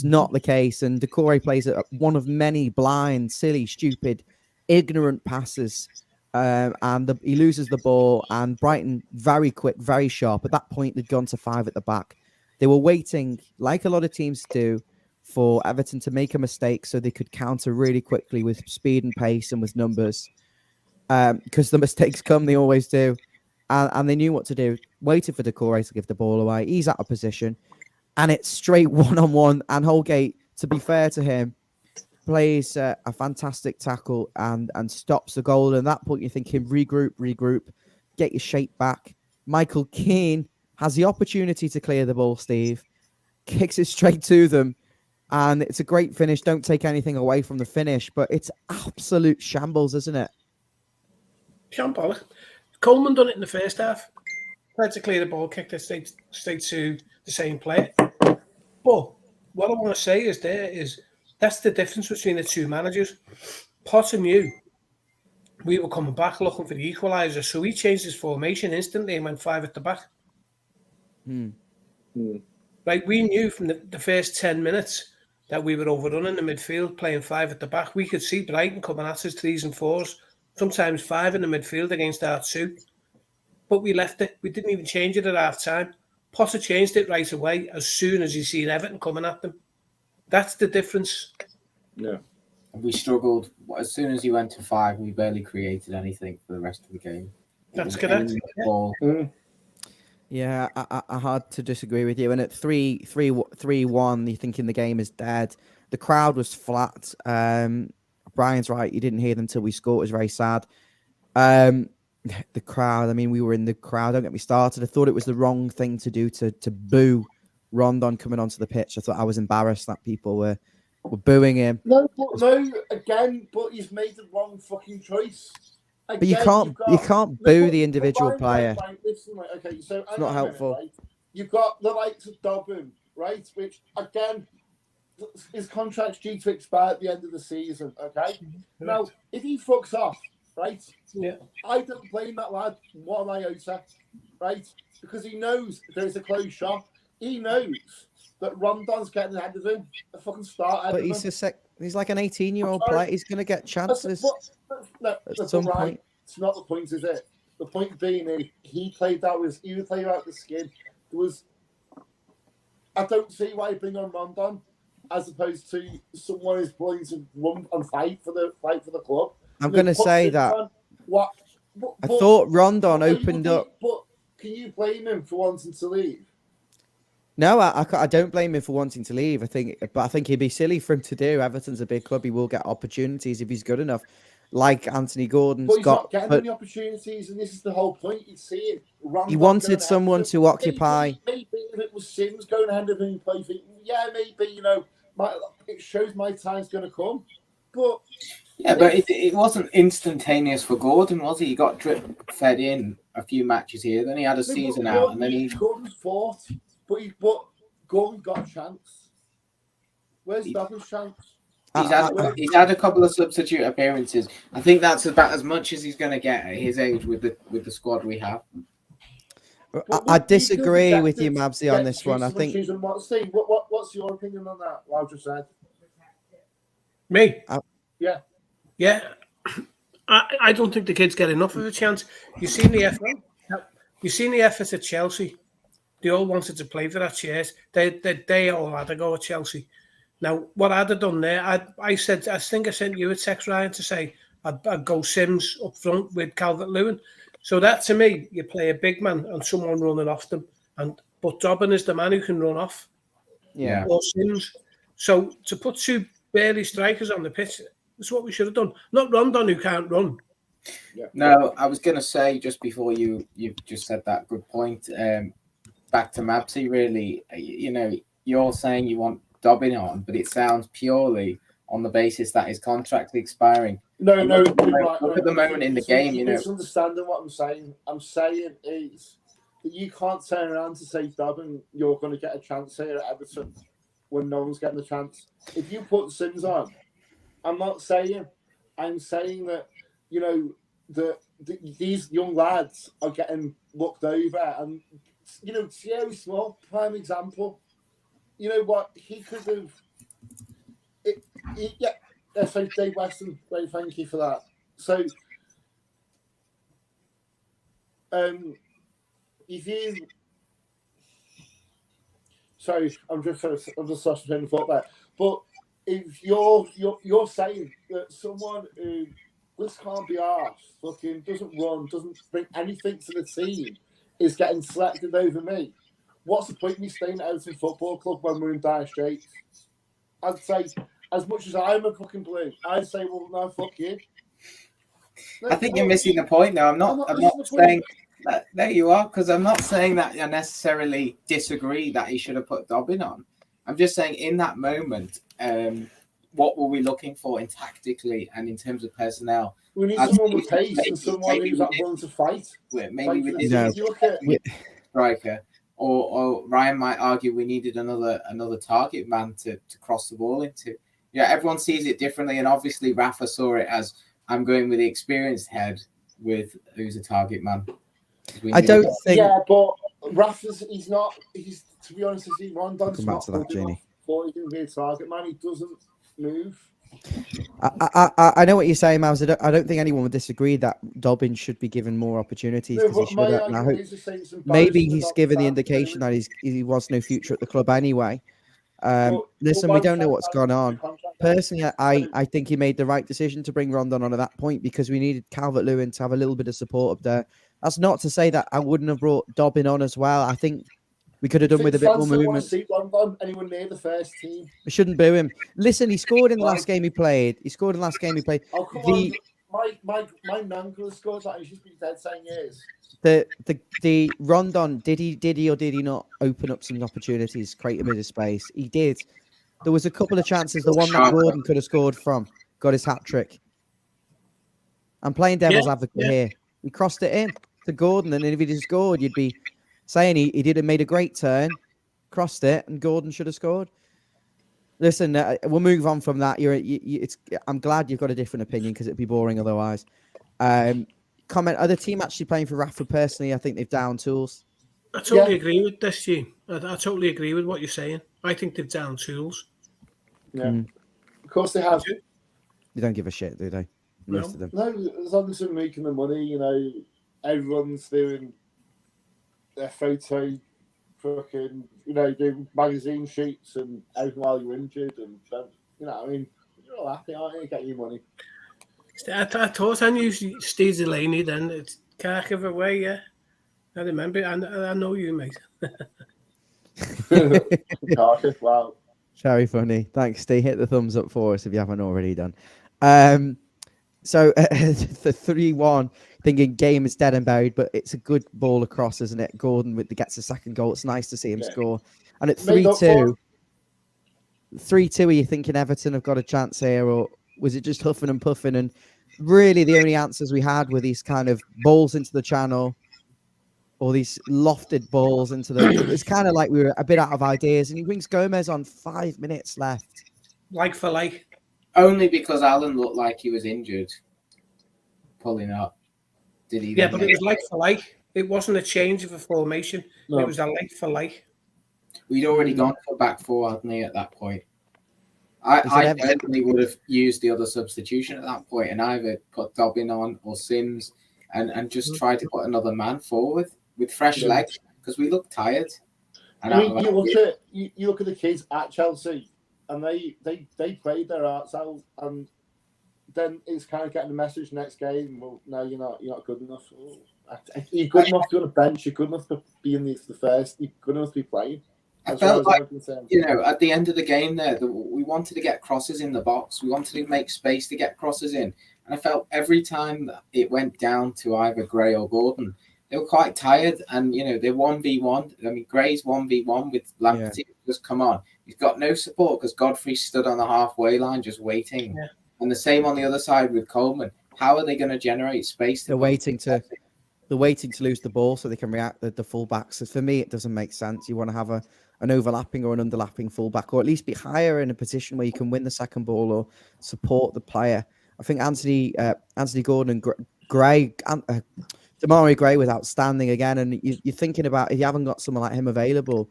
not the case, and Decore plays one of many blind, silly, stupid, ignorant passes, and he loses the ball, and Brighton, very quick, very sharp. At that point, they'd gone to 5 at the back. They were waiting, like a lot of teams do, for Everton to make a mistake so they could counter really quickly with speed and pace and with numbers. Because the mistakes come, they always do. And they knew what to do. Waited for Decore to give the ball away. He's out of position. And it's straight one-on-one. And Holgate, to be fair to him, plays a fantastic tackle and stops the goal. And at that point, you're thinking, regroup, get your shape back. Michael Keane has the opportunity to clear the ball, Steve. Kicks it straight to them. And it's a great finish. Don't take anything away from the finish. But it's absolute shambles, isn't it? Shambolic. Coleman done it in the first half. Tried to clear the ball, kicked it straight to the same player. But what I want to say is that's the difference between the two managers. Potter knew we were coming back looking for the equaliser, so he changed his formation instantly and went 5 at the back. Like, we knew from the first 10 minutes that we were overrunning the midfield, playing 5 at the back. We could see Brighton coming at us 3s and 4s, sometimes 5 in the midfield against our 2. But we left it. We didn't even change it at half time. Potter changed it right away as soon as he seen Everton coming at them. That's the difference. Yeah. We struggled. As soon as he went to 5, we barely created anything for the rest of the game. That's correct. Yeah, I hard to disagree with you. And at 3-1, you're thinking the game is dead. The crowd was flat. Brian's right. You didn't hear them until we scored. It was very sad. The crowd, I mean, we were in the crowd. Don't get me started. I thought it was the wrong thing to do to boo Rondon coming onto the pitch. I thought I was embarrassed that people were booing him. No, but he's made the wrong fucking choice. Again, but you can't boo the individual player. Listen, okay, so it's not helpful. Right? You've got the likes of Dobbin, right? Which again, his contract's due to expire at the end of the season. Okay, now if he fucks off, right? Yeah, I don't blame that lad one iota, right? Because he knows there's a close shot. He knows that Rondon's getting ahead of him. A fucking start. But he's like an 18-year-old player. He's going to get chances. That's some point. It's not the point, is it? The point being, he played out the skin. I don't see why you bring on Rondon as opposed to someone who's willing to run and fight for the club. I'm going to say that. I thought Rondon opened up. But can you blame him for wanting to leave? No, I don't blame him for wanting to leave. I think it'd be silly for him to do. Everton's a big club. He will get opportunities if he's good enough, like Anthony Gordon's but he's got. Not getting any opportunities, and this is the whole point. You see it. He wanted someone to occupy. Maybe if it was Sims going ahead of him and play, yeah, maybe it shows my time's going to come. But yeah, but it wasn't instantaneous for Gordon, was he? He got drip fed in a few matches here, then he had a season out, and then Gordon's fought. But Gordon got a chance. Where's Dobbin's chance? He's had a couple of substitute appearances. I think that's about as much as he's going to get at his age with the squad we have. I disagree with you, Mabsy, on this one. I think. What's your opinion on that? What I just said. Me? Yeah. Yeah. I don't think the kids get enough of a chance. You've seen the effort at Chelsea. They all wanted to play for that shirt. They all had to go at Chelsea. Now, what I'd have done there, I think I sent you a text, Ryan, to say I'd go Sims up front with Calvert-Lewin. So that, to me, you play a big man and someone running off them. But Dobbin is the man who can run off. Yeah. Or Sims. So to put 2 barely strikers on the pitch, that's what we should have done. Not Rondon, who can't run. Yeah. No, I was going to say, just before you just said that good point, back to Mabsy, really, you're saying you want Dobbin on, but it sounds purely on the basis that his contract is expiring. No. Look at the moment in the game, You're misunderstanding what I'm saying. I'm saying is you can't turn around to say, Dobbin, you're going to get a chance here at Everton when no one's getting a chance. If you put Sims on, I'm saying that, you know, these young lads are getting looked over. And, you know, Thierry Small, prime example. You know what? He could have... So Dave Weston, great, thank you for that. So, if you... Sorry, I'm just trying to thought there. But if you're saying that someone who this can't be arsed, fucking doesn't run, doesn't bring anything to the team, is getting selected over me, what's the point of me staying at Everton Football Club when we're in dire straits? I'd say, as much as I'm a fucking blue, I'd say, well, no, fuck you. No, I think you're missing the point, though. I'm not saying that. There you are, because I'm not saying that I necessarily disagree that he should have put Dobbin on. I'm just saying in that moment, what were we looking for in tactically and in terms of personnel? We need someone with pace and someone who's not willing to fight. Maybe we didn't striker. Or Ryan might argue we needed another target man to cross the ball into. Yeah, everyone sees it differently, and obviously Rafa saw it as I'm going with the experienced head with who's a target man. I don't think. Yeah, but Rafa's he's to be honest, he's Rondon's not good enough for he can be a target man. He doesn't move. I know what you're saying, Miles. I don't think anyone would disagree that Dobbin should be given more opportunities because he should have. And I hope maybe he's given the indication that he wants no future at the club anyway. Listen, we don't know what's gone on. Personally, I think he made the right decision to bring Rondon on at that point because we needed Calvert-Lewin to have a little bit of support up there. That's not to say that I wouldn't have brought Dobbin on as well. I think we could have done with a bit more movement. Anyone near the first team? We shouldn't boo him. Listen, he scored in the last game he played. Oh, come on. My nan could have scored that. He's just been dead saying years. The Rondon, did he or did he not open up some opportunities, create a bit of space? He did. There was a couple of chances. The one that Gordon could have scored from, got his hat trick. I'm playing devil's advocate here. He crossed it in to Gordon, and if he'd have scored, you'd be saying he did have made a great turn, crossed it, and Gordon should have scored. Listen, we'll move on from that. I'm glad you've got a different opinion because it'd be boring otherwise. Comment: are the team actually playing for Rafa? Personally, I think they've down tools. I totally agree with this, Gene. I totally agree with what you're saying. I think they've down tools. Yeah, of course they have. They don't give a shit, do they? Most of them. No, as long as they're making the money, you know, everyone's doing their photo, fucking, you know, doing magazine shoots and everything while you're injured, and you know, I mean, you're all happy, aren't you? Getting your money. I thought I knew Steve Delaney then. It's Kharkiv away, yeah. I remember. I know you, mate. Kharkiv, wow. Very funny. Thanks, Steve. Hit the thumbs up for us if you haven't already done. So the 3-1 thinking game is dead and buried, but it's a good ball across, isn't it? Gordon gets a second goal. It's nice to see him score. And at 3-2, are you thinking Everton have got a chance here, or was it just huffing and puffing? And really the only answers we had were these kind of balls into the channel or these lofted balls into the... It's kind of like we were a bit out of ideas. And he brings Gomez on 5 minutes left. Like for like. Only because Alan looked like he was injured. Probably not. Did he? Yeah, but it was like for like. It wasn't a change of a formation. No. It was a like for like. We'd already gone for back four, hadn't he, at that point? I personally would have used the other substitution at that point and either put Dobbin on or Sims and just try to put another man forward with fresh legs because we look tired. And you look at the kids at Chelsea. And they played their hearts out, and then it's kind of getting the message next game. Well, no, you're not good enough. You're good enough to go on the bench. You're good enough to be in the first. You're good enough to be playing. I felt like, at the end of the game there, we wanted to get crosses in the box. We wanted to make space to get crosses in. And I felt every time that it went down to either Gray or Gordon, they were quite tired. And, they're 1v1. I mean, Gray's 1v1 with Lamptey. Yeah. Just come on. He's got no support because Godfrey stood on the halfway line just waiting. Yeah. And the same on the other side with Coleman. How are they going to generate space? They're waiting to... They're waiting to lose the ball so they can react. The fullbacks. So for me, it doesn't make sense. You want to have an overlapping or an underlapping fullback, or at least be higher in a position where you can win the second ball or support the player. I think Anthony Gordon and Demarai Gray was outstanding again. And you're thinking about, if you haven't got someone like him available,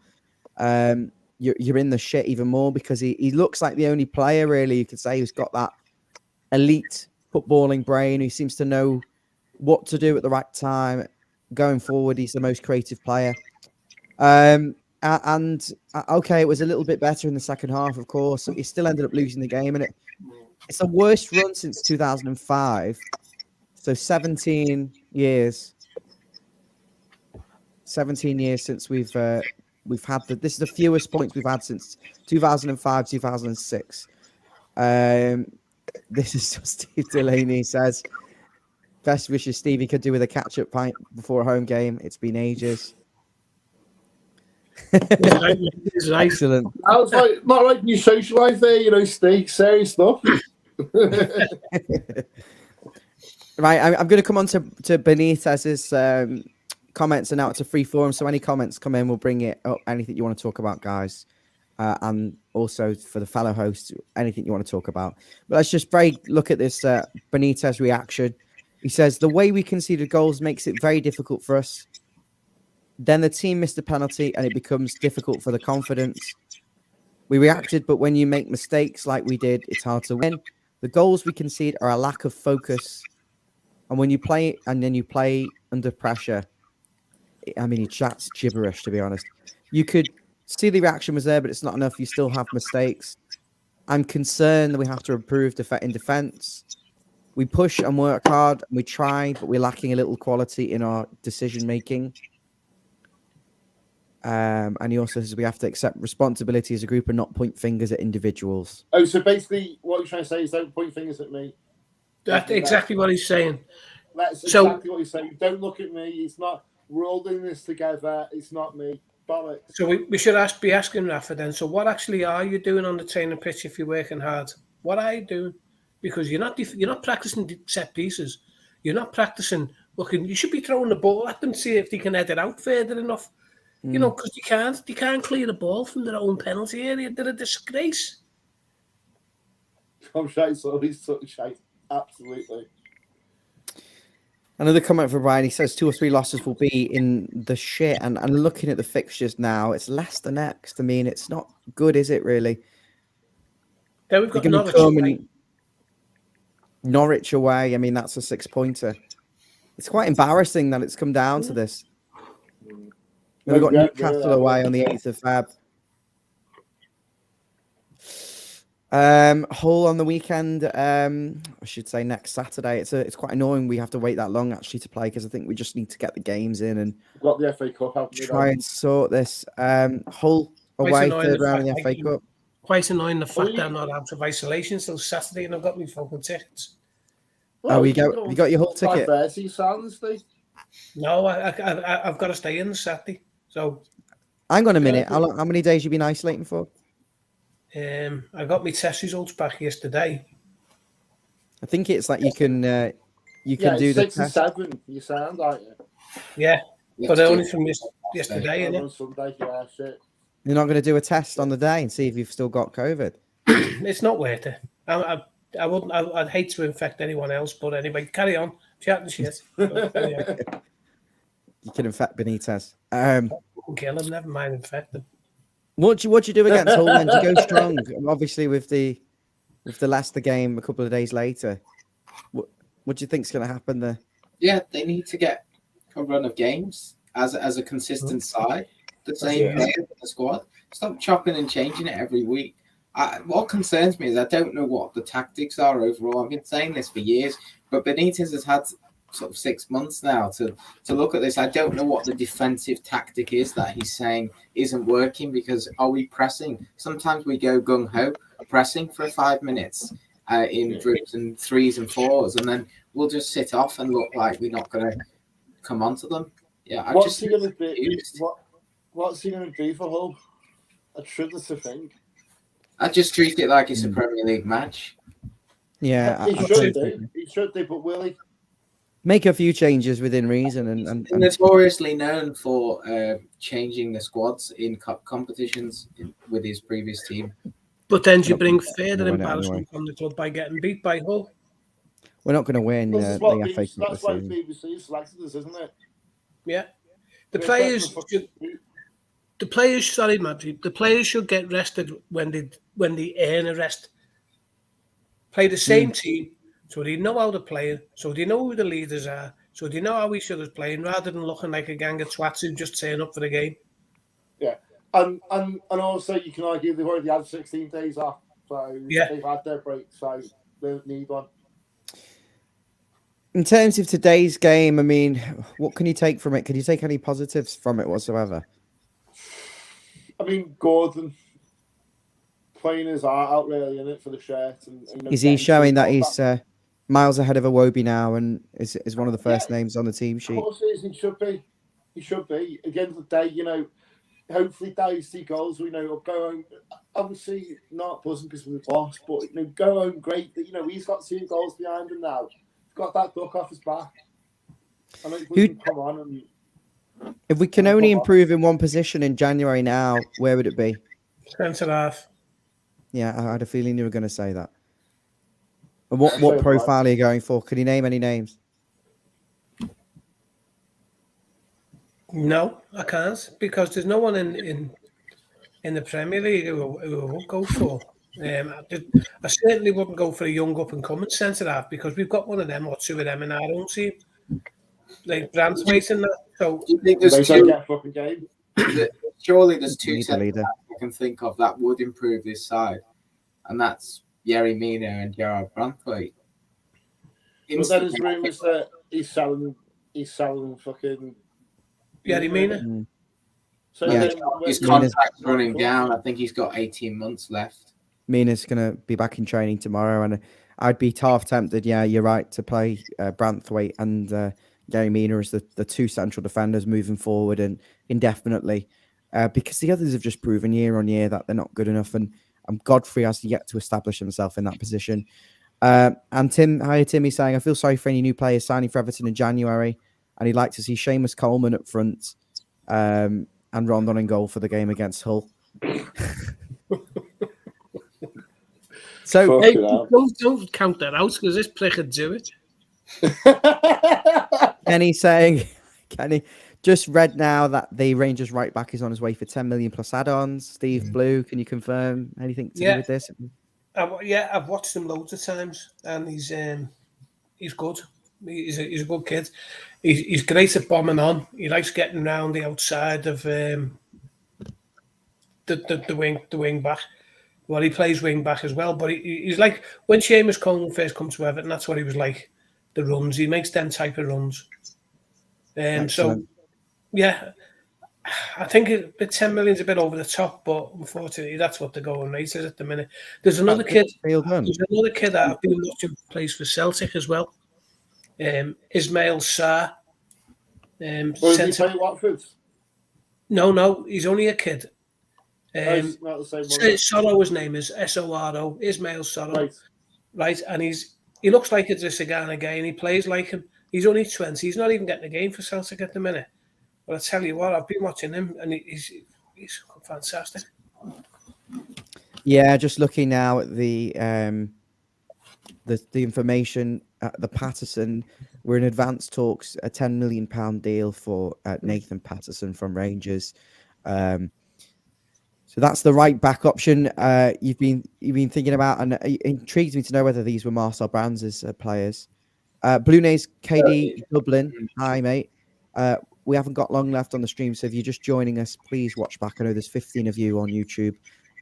you're in the shit even more, because he looks like the only player really you could say who's got that elite footballing brain, who seems to know what to do at the right time. Going forward, he's the most creative player. Okay, it was a little bit better in the second half, of course. He still ended up losing the game, and it's the worst run since 2005. So 17 years. 17 years since we've had this is the fewest points we've had since 2005, 2006. This is just Steve Delaney says, best wishes Stevie could do with a catch-up pint before a home game. It's been ages. Excellent. I was like, not like you socialise there, Steve. Serious stuff. Right, I'm going to come on to Benitez's comments, and now it's a free forum. So any comments come in, we'll bring it up. Anything you want to talk about, guys, and also for the fellow hosts, anything you want to talk about. But let's just look at this Benitez reaction. He says, the way we conceded goals makes it very difficult for us. Then the team missed a penalty and it becomes difficult for the confidence. We reacted, but when you make mistakes like we did, it's hard to win. The goals we concede are a lack of focus. And when you play under pressure, I mean, he chats gibberish, to be honest. You could see the reaction was there, but it's not enough. You still have mistakes. I'm concerned that we have to improve in defense. We push and work hard, and we try, but we're lacking a little quality in our decision-making. And he also says we have to accept responsibility as a group and not point fingers at individuals. Oh, so basically what you're trying to say is don't point fingers at me. That's exactly what he's saying. That's exactly what he's saying. Don't look at me. It's not, we're all doing this together. It's not me. Bollocks. So we should be asking Rafa then, so what actually are you doing on the training pitch if you're working hard? What are you doing? Because you're not practicing set pieces. You're not practicing looking. You should be throwing the ball at them, see if they can head it out further enough. Because they can't clear the ball from their own penalty area. They're a disgrace. I'm shite, so he's such shite. Absolutely. Another comment from Brian. He says 2 or 3 losses will be in the shit. And looking at the fixtures now, it's Leicester next. I mean, it's not good, is it, really? Then we've got Norwich away. I mean, that's a 6-pointer. It's quite embarrassing that it's come down to this. We've got Newcastle away on the 8th of Feb. Hull on the weekend. I should say next Saturday. It's quite annoying we have to wait that long actually to play, because I think we just need to get the games in and got the FA Cup. Try and sort this. Hull away, 3rd round in the FA Cup. Quite annoying the fact that I'm not out of isolation till Saturday and I've got my fucking tickets. Well, you got your Hull ticket? No, I've got to stay in Saturday. So, hang on a minute. How many days you been isolating for? I got my test results back yesterday. I think it's like you can do the 6 and 7. You sound like it. Yeah, but only from yesterday. Sunday, shit. You're not going to do a test on the day and see if you've still got COVID? It's not worth it. I wouldn't. I'd hate to infect anyone else, but anyway, carry on. Chatting shit. You can infect Benitez. Kill him. Never mind infect him. What you do against Hull? Then? Do you go strong? Obviously, with the Leicester game a couple of days later. What do you think's going to happen there? Yeah, they need to get a run of games as a consistent side. The same player in the squad. Stop chopping and changing it every week. What concerns me is I don't know what the tactics are overall. I've been saying this for years, but Benitez has had sort of 6 months now to look at this. I don't know what the defensive tactic is that he's saying isn't working, because are we pressing? Sometimes we go gung-ho pressing for 5 minutes in dribs and 3s and 4s, and then we'll just sit off and look like we're not going to come onto them. Yeah, What's he going to do for Hull? I shouldn't think. I just treat it like it's a Premier League match. Yeah, he should do, but will he? make a few changes within reason. And notoriously known for changing the squads in cup competitions with his previous team. But then you bring further embarrassment on the club by getting beat by Hull. We're not going to win the FA Cup this season. That's why BBC selected us, isn't it? Yeah. The players should get rested when they earn a rest. Play the same team, so they know how to play, so they know who the leaders are, so they know how each other's playing, rather than looking like a gang of twats who just turn up for the game. Yeah, and also you can argue they've already had 16 days off, so they've had their break, so they don't need one. In terms of today's game, I mean, what can you take from it? Can you take any positives from it whatsoever? I mean, Gordon playing his heart out really in it for the shirt. Is he showing that he's miles ahead of Iwobi now and is one of the first names on the team sheet? Of course he should be. He should be. At the end of the day, hopefully Dave see goals. We know go home. Obviously not buzzing because we've lost, but go home great. He's got 2 goals behind him now. He's got that duck off his back. I think we can come on and. If we can only improve in one position in January now, where would it be? Centre half. Yeah, I had a feeling you were going to say that. And what profile are you going for? Can you name any names? No, I can't, because there's no one in the Premier League who will go for. I certainly wouldn't go for a young up-and-coming centre-half because we've got one of them or 2 of them in our own team. Like Branthwaite and that. So, do you think there's surely there's 2 centre-halves you can think of that would improve this side, and that's Yerry Mina and Gerard Branthwaite. But then there's rumours that he's selling fucking Yerry Mina. So his contract's running down. I think he's got 18 months left. Mina's going to be back in training tomorrow, and I'd be half tempted. Yeah, you're right to play Branthwaite and Gary Mina as the 2 central defenders moving forward and indefinitely, because the others have just proven year on year that they're not good enough, and Godfrey has yet to establish himself in that position. And Timmy's saying, I feel sorry for any new players signing for Everton in January, and he'd like to see Seamus Coleman up front and Rondon in goal for the game against Hull. So hey, don't count that out because this prick could do it. Kenny saying, Kenny just read now that the Rangers right back is on his way for 10 million plus add-ons. Steve Blue, can you confirm anything to do with this? I've watched him loads of times, and he's good. He's a good kid. He's great at bombing on. He likes getting around the outside of the wing back. Well, he plays wing back as well, but he's like when Seamus Coleman first come to Everton, that's what he was like. The runs, he makes them type of runs. So, yeah, I think 10 million's a bit over the top, but unfortunately, that's what the going rate is at the minute. There's another kid. There's another kid that I've been watching plays for Celtic as well. Ismail Sarr. Does he play Watford? No, he's only a kid. Not the same one. Sorrow, his name is Soro, Ismail Sorrow. Right, and he looks like it's a Sagana guy, and he plays like him. He's only 20. He's not even getting a game for Celtic at the minute. But I tell you what, I've been watching him, and he's fantastic. Yeah, just looking now at the information. The Patterson, we're in advanced talks, a £10 million deal for Nathan Patterson from Rangers. So that's the right back option you've been thinking about, and it intrigues me to know whether these were Marcel Brands' players. Blue Nays KD Dublin, hi mate. We haven't got long left on the stream, so if you're just joining us, please watch back. I know there's 15 of you on YouTube,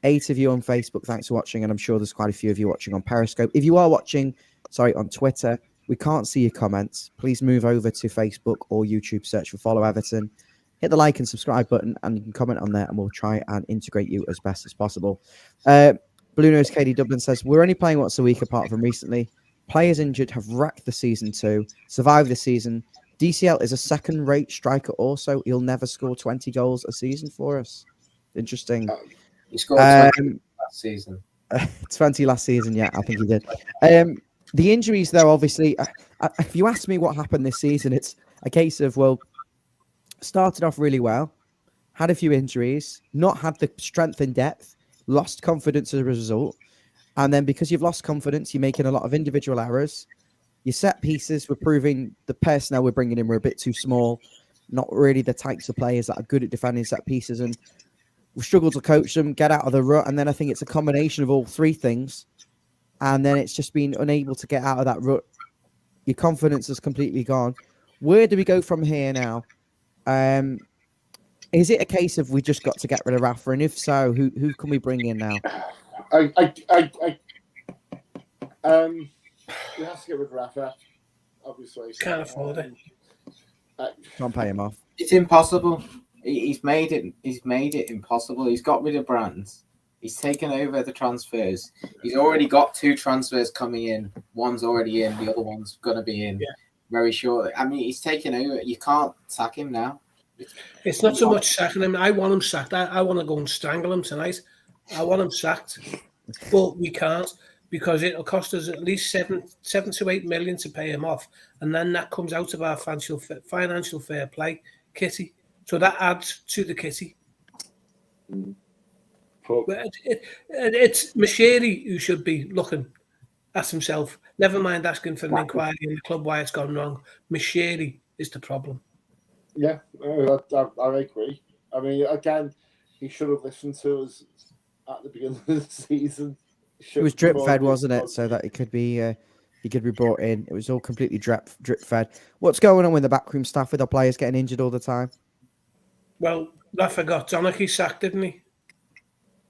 8 of you on Facebook. Thanks for watching, and I'm sure there's quite a few of you watching on Periscope. If you are watching, on Twitter, we can't see your comments. Please move over to Facebook or YouTube, search for Follow Everton. Hit the like and subscribe button, and you can comment on there, and we'll try and integrate you as best as possible. Blue Nose KD Dublin says, we're only playing once a week apart from recently. Players injured have wrecked the season too. Survived the season. DCL is a second-rate striker also. He'll never score 20 goals a season for us. Interesting. He scored 20 last season. 20 last season, yeah, I think he did. The injuries, though, obviously, if you ask me what happened this season, it's a case of, well, started off really well, had a few injuries, not had the strength and depth, lost confidence as a result. And then because you've lost confidence, you're making a lot of individual errors. Your set pieces, we're proving the personnel we're bringing in were a bit too small, not really the types of players that are good at defending set pieces. And we struggle to coach them, get out of the rut. And then I think it's a combination of all three things. And then it's just been unable to get out of that rut. Your confidence has completely gone. Where do we go from here now? Is it a case of we just got to get rid of Rafa? And if so, who can we bring in now? We have to get rid of Rafa, obviously. Can't afford it. Can't pay him off. It's impossible. He's made it. He's made it impossible. He's got rid of brands. He's taken over the transfers. He's already got 2 transfers coming in. One's already in. The other one's going to be in very shortly. I mean, he's taken over. You can't sack him now. It's not so much sacking him. I want him sacked. I want to go and strangle him tonight. I want him sacked. But we can't because it'll cost us at least 7 to 8 million to pay him off. And then that comes out of our financial fair play kitty. So that adds to the kitty. It's Mashiri who should be looking at himself. Never mind asking for an inquiry in the club why it's gone wrong. Mashiri is the problem. Yeah, I agree. I mean, again, he should have listened to us at the beginning of the season. It was drip fed, wasn't it? So that it could be he could be brought in. It was all completely drip fed. What's going on with the backroom staff with our players getting injured all the time? Well, Rafa got Donachie sacked, didn't he?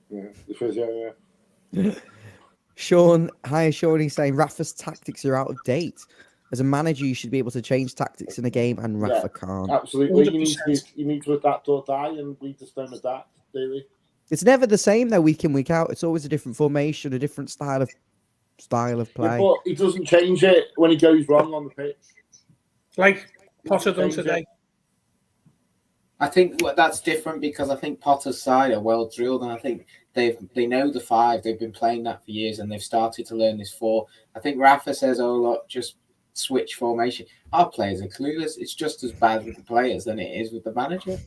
Yeah. Sean, he's saying Rafa's tactics are out of date. As a manager, you should be able to change tactics in a game, and Rafa can't. Absolutely, you need to adapt or die, and we just don't adapt, do we? It's never the same though, week in, week out. It's always a different formation, a different style of play. Yeah, but he doesn't change it when he goes wrong on the pitch. Like Potter done today. I think that's different because I think Potter's side are well drilled, and I think they know the 5. They've been playing that for years, and they've started to learn this 4. I think Rafa says, "Oh look, just switch formation." Our players are clueless. It's just as bad with the players than it is with the manager.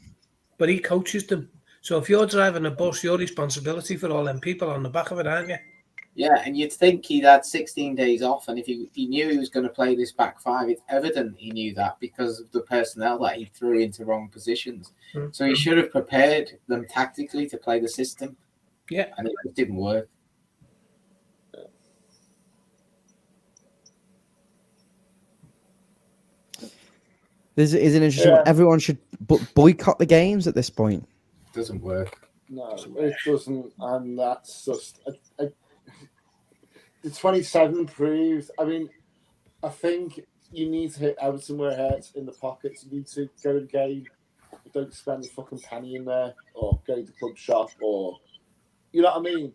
But he coaches them. So if you're driving a bus, you're responsibility for all them people on the back of it, aren't you? Yeah, and you'd think he'd had 16 days off, and if he knew he was going to play this back 5, it's evident he knew that because of the personnel that he threw into wrong positions. So he should have prepared them tactically to play the system. Yeah. And it didn't work. This is an interesting one. Everyone should boycott the games at this point. Doesn't work. No, it doesn't, and that's just the 27 proves. I mean, I think you need to hit Everton where it hurts in the pockets. You need to go to the game. Don't spend a fucking penny in there, or go to the club shop, or you know what I mean.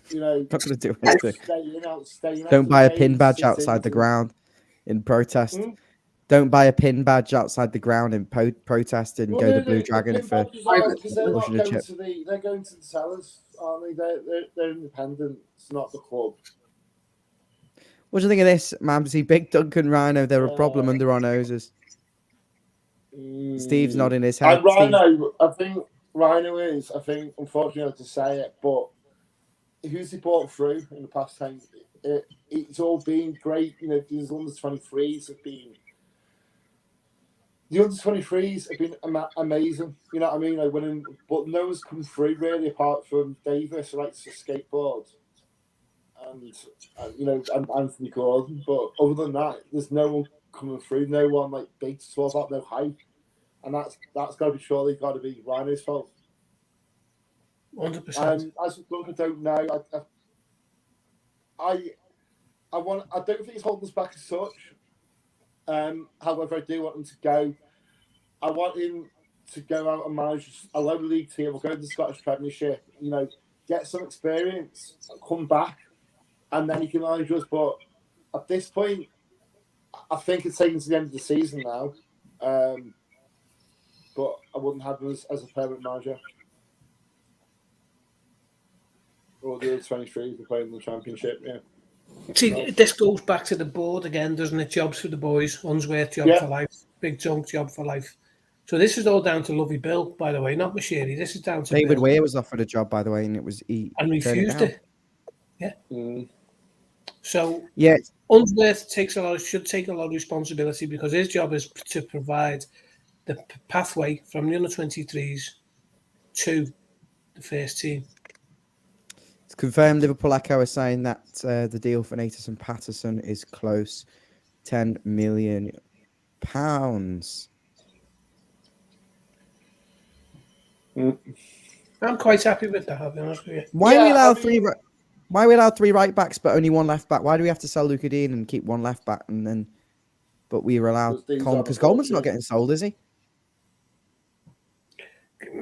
You know, not going to do anything. Stay Don't buy a pin badge outside the ground in protest. Don't buy a pin badge outside the ground in protest and go to Blue Dragon for pushing a chip. They're going to the sellers, aren't they? They're independent. It's not the club. What do you think of this, Mamsy? Big Duncan Rhino, they're a problem under our noses. Steve's nodding his head. Rhino, I think Rhino is. I think, unfortunately, I have to say it, but who's he brought through in the past 10? It's all been great. You know, these under 23s have been. The under 23s have been amazing. You know what I mean? Like winning, but no one's come through really apart from Davis, who likes to skateboard, and you know, and Anthony Gordon. But other than that, there's no one coming through. No one like big to talk about, no hype, and that's got to be surely got to be Rhino's fault. 100%. As Duncan, don't know. I don't think he's holding us back as such. However, I do want him to go. I want him to go out and manage a lower league team or go to the Scottish Premiership. You know, get some experience, come back, and then he can manage us. But at this point, I think it's taken to the end of the season now. But I wouldn't have him as a permanent manager. Or the other 23 who play in the Championship, yeah. See, this goes back to the board again, doesn't it? Jobs for the boys, Unsworth job for life, Big Junk job for life. So this is all down to Lovey Bill, by the way, not Mashiri. This is down to David Bill. Weir was offered a job, by the way, and he refused it. Yeah. So yeah, Unsworth should take a lot of responsibility because his job is to provide the pathway from the under-23s to the first team. It's confirmed. Liverpool Echo are saying that the deal for Natus and Patterson is close. £10 million. I'm quite happy with that, I'll be honest with you. Why are we allowed Why are we allowed 3 right backs but only 1 left back? Why do we have to sell Luca Dean and keep 1 left back but we were allowed Coleman because Coleman's not getting sold, is he?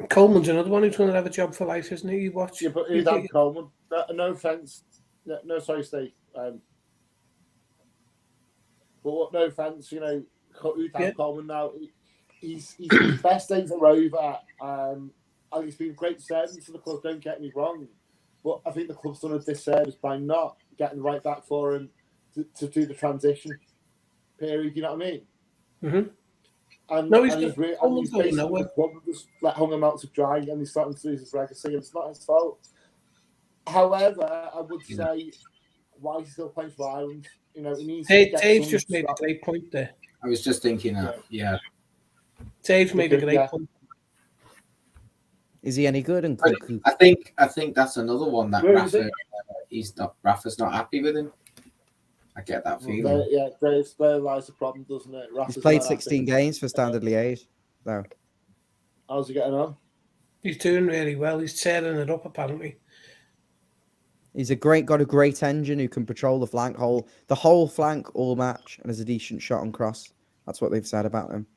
Coleman's another one who's going to have a job for life, isn't he? You watch. Yeah, but who'd have Coleman? No offense. No, sorry, Steve. But no offense, you know, who'd have Coleman now? His best days are over. And he's been a great servant to the club, don't get me wrong. But I think the club's done a disservice by not getting the right back for him to do the transition period, you know what I mean? Mm-hmm. And he's basically the club just hung him out to dry and he's starting to lose his legacy and it's not his fault. However, I would say, why is he still playing for Ireland? You know, he needs Dave's just made a great point there. I was just thinking that, Dave's made a great point. Is he any good? And I think that's another one that Rafa's not happy with him. I get that feeling. There lies the problem, doesn't it? He's played 16 games for Standard Liège. No. How's he getting on? He's doing really well. He's tearing it up, apparently. He's got a great engine who can patrol the whole flank all match, and has a decent shot on cross. That's what they've said about him.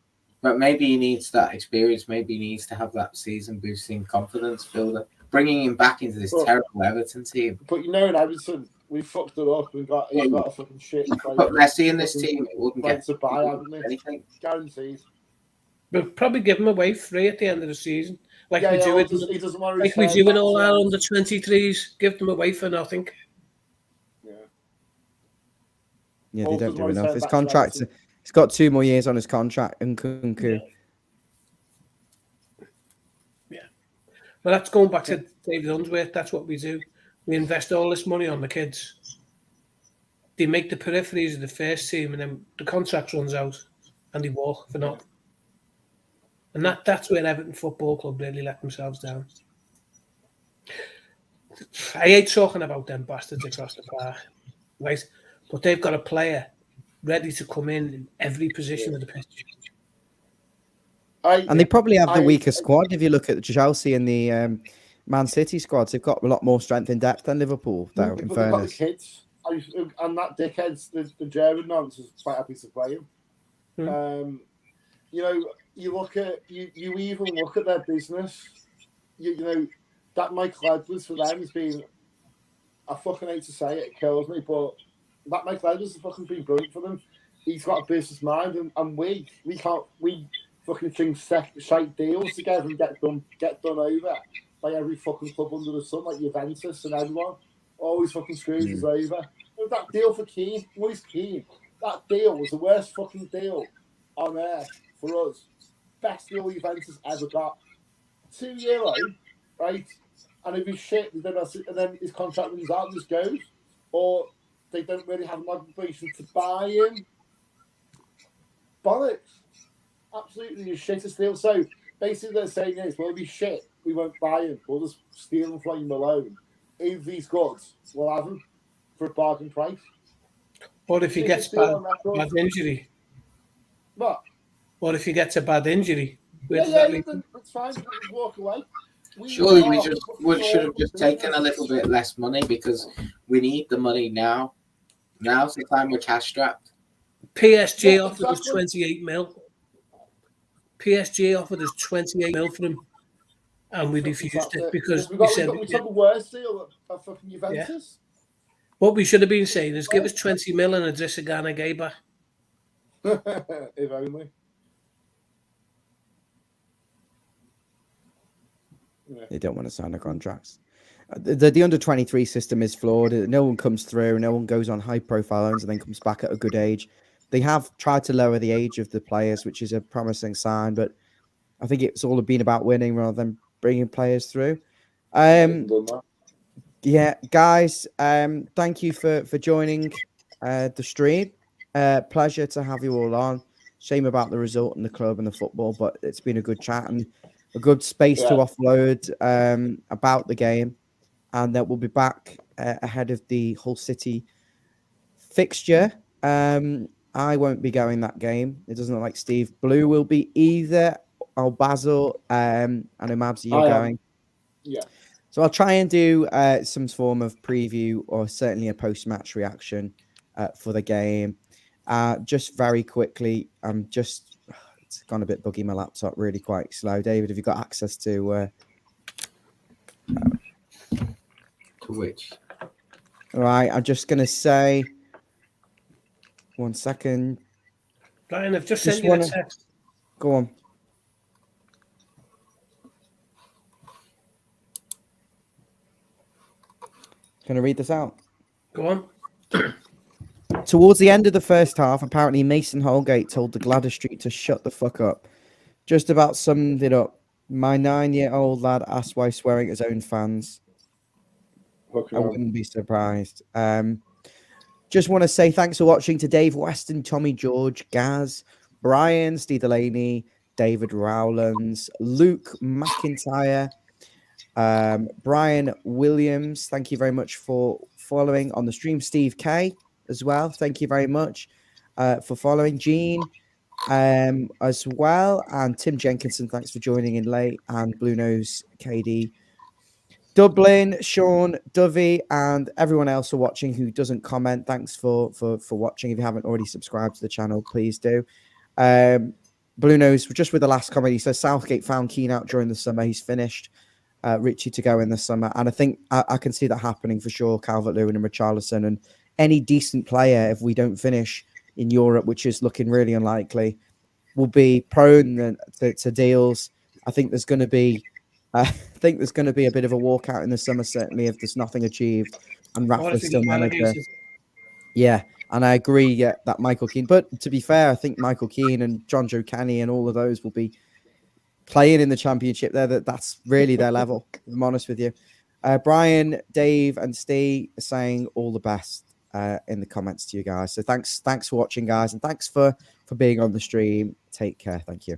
But maybe he needs that experience. Maybe he needs to have that season-boosting confidence builder. Bringing him back into this terrible Everton team. But you know, in Everton, we fucked it up and got a fucking shit. But Messi in this team, it wouldn't get to buy, haven't they? Anything. Guaranteed. We'll probably give him away free at the end of the season. We do we do in all our under-23s. Give them away for nothing. Yeah, they don't do enough. His contract, he's got 2 more years on his contract, and Kunku. Well, that's going back to David Unsworth. That's what we do. We invest all this money on the kids. They make the peripheries of the first team, and then the contract runs out, and they walk for nothing. And that's where Everton Football Club really let themselves down. I hate talking about them bastards across the park, right? But they've got a player ready to come in every position of the pitch. And they probably have the weaker squad. If you look at Chelsea and the Man City squads, they've got a lot more strength in depth than Liverpool, though, in fairness. Kids. And that dickhead, the German nonce, was quite happy to play him. You know, you even look at their business. You know, that Michael Edwards for them has been, I fucking hate to say it kills me, but that Michael Edwards has fucking been brilliant for them. He's got a business mind, and we fucking string shite deals together and get done over by every fucking club under the sun, like Juventus and everyone. Always fucking screws us over. That deal for Keane, that deal was the worst fucking deal on earth for us. Best deal Juventus ever got. €2, right? And if he's shit, and then his contract runs out and just goes. Or they don't really have an obligation to buy him. Bollocks. Absolutely the shittest deal. So basically they're saying is, well, if he's shit, we won't buy him. We'll just steal him from him alone. If he's good, we'll have him for a bargain price. What if he gets bad injury? What? What if he gets a bad injury? It's fine. We'll walk away. Surely we should have just taken a little bit less money because we need the money now. Now's the time we're cash strapped. PSG offered us 28 mil. PSG offered us 28 mil for him, and we refused it because we said we took the worst deal of fucking Juventus. Yeah. What we should have been saying is give us 20 mil and Idrissa Gana Gueye back. If only. They don't want to sign the contracts. The under-23 system is flawed. No one comes through. No one goes on high-profile loans and then comes back at a good age. They have tried to lower the age of the players, which is a promising sign. But I think it's all been about winning rather than bringing players through. Yeah, guys, thank you for joining the stream. Pleasure to have you all on. Shame about the result and the club and the football, but it's been a good chat and a good space to offload about the game. And that we'll be back ahead of the Hull City fixture. I won't be going that game. It doesn't look like Steve Blue will be either. Or Basil, I know Mabsy, you're going. Yeah. So I'll try and do some form of preview or certainly a post-match reaction for the game. Just very quickly, it's gone a bit buggy, my laptop, really quite slow. David, have you got access to which? All right, I'm just going to say 1 second. Brian, I've just sent you a text. Go on. Can I read this out? Go on. Towards the end of the first half, apparently Mason Holgate told the Gladys Street to shut the fuck up. Just about summed it up. My 9-year-old lad asked why swearing at his own fans. I wouldn't be surprised. Just want to say thanks for watching to Dave Weston, Tommy George, Gaz, Brian, Steve Delaney, David Rowlands, Luke McIntyre, Brian Williams. Thank you very much for following on the stream. Steve K as well. Thank you very much for following. Gene as well. And Tim Jenkinson, thanks for joining in late. And Blue Nose KD. Dublin, Sean, Dovey, and everyone else for watching who doesn't comment. Thanks for watching. If you haven't already subscribed to the channel, please do. Blue Nose, just with the last comment, he says Southgate found Keane out during the summer. He's finished. Richie to go in the summer. And I think I can see that happening for sure. Calvert-Lewin and Richarlison and any decent player, if we don't finish in Europe, which is looking really unlikely, will be prone to deals. I think there's going to be a bit of a walkout in the summer, certainly, if there's nothing achieved and Rafa's still manager. Yeah, and I agree that Michael Keane. But to be fair, I think Michael Keane and John Joe Canny and all of those will be playing in the Championship there. That's really their level, if I'm honest with you. Brian, Dave, and Steve are saying all the best in the comments to you guys. So thanks for watching, guys, and thanks for being on the stream. Take care. Thank you.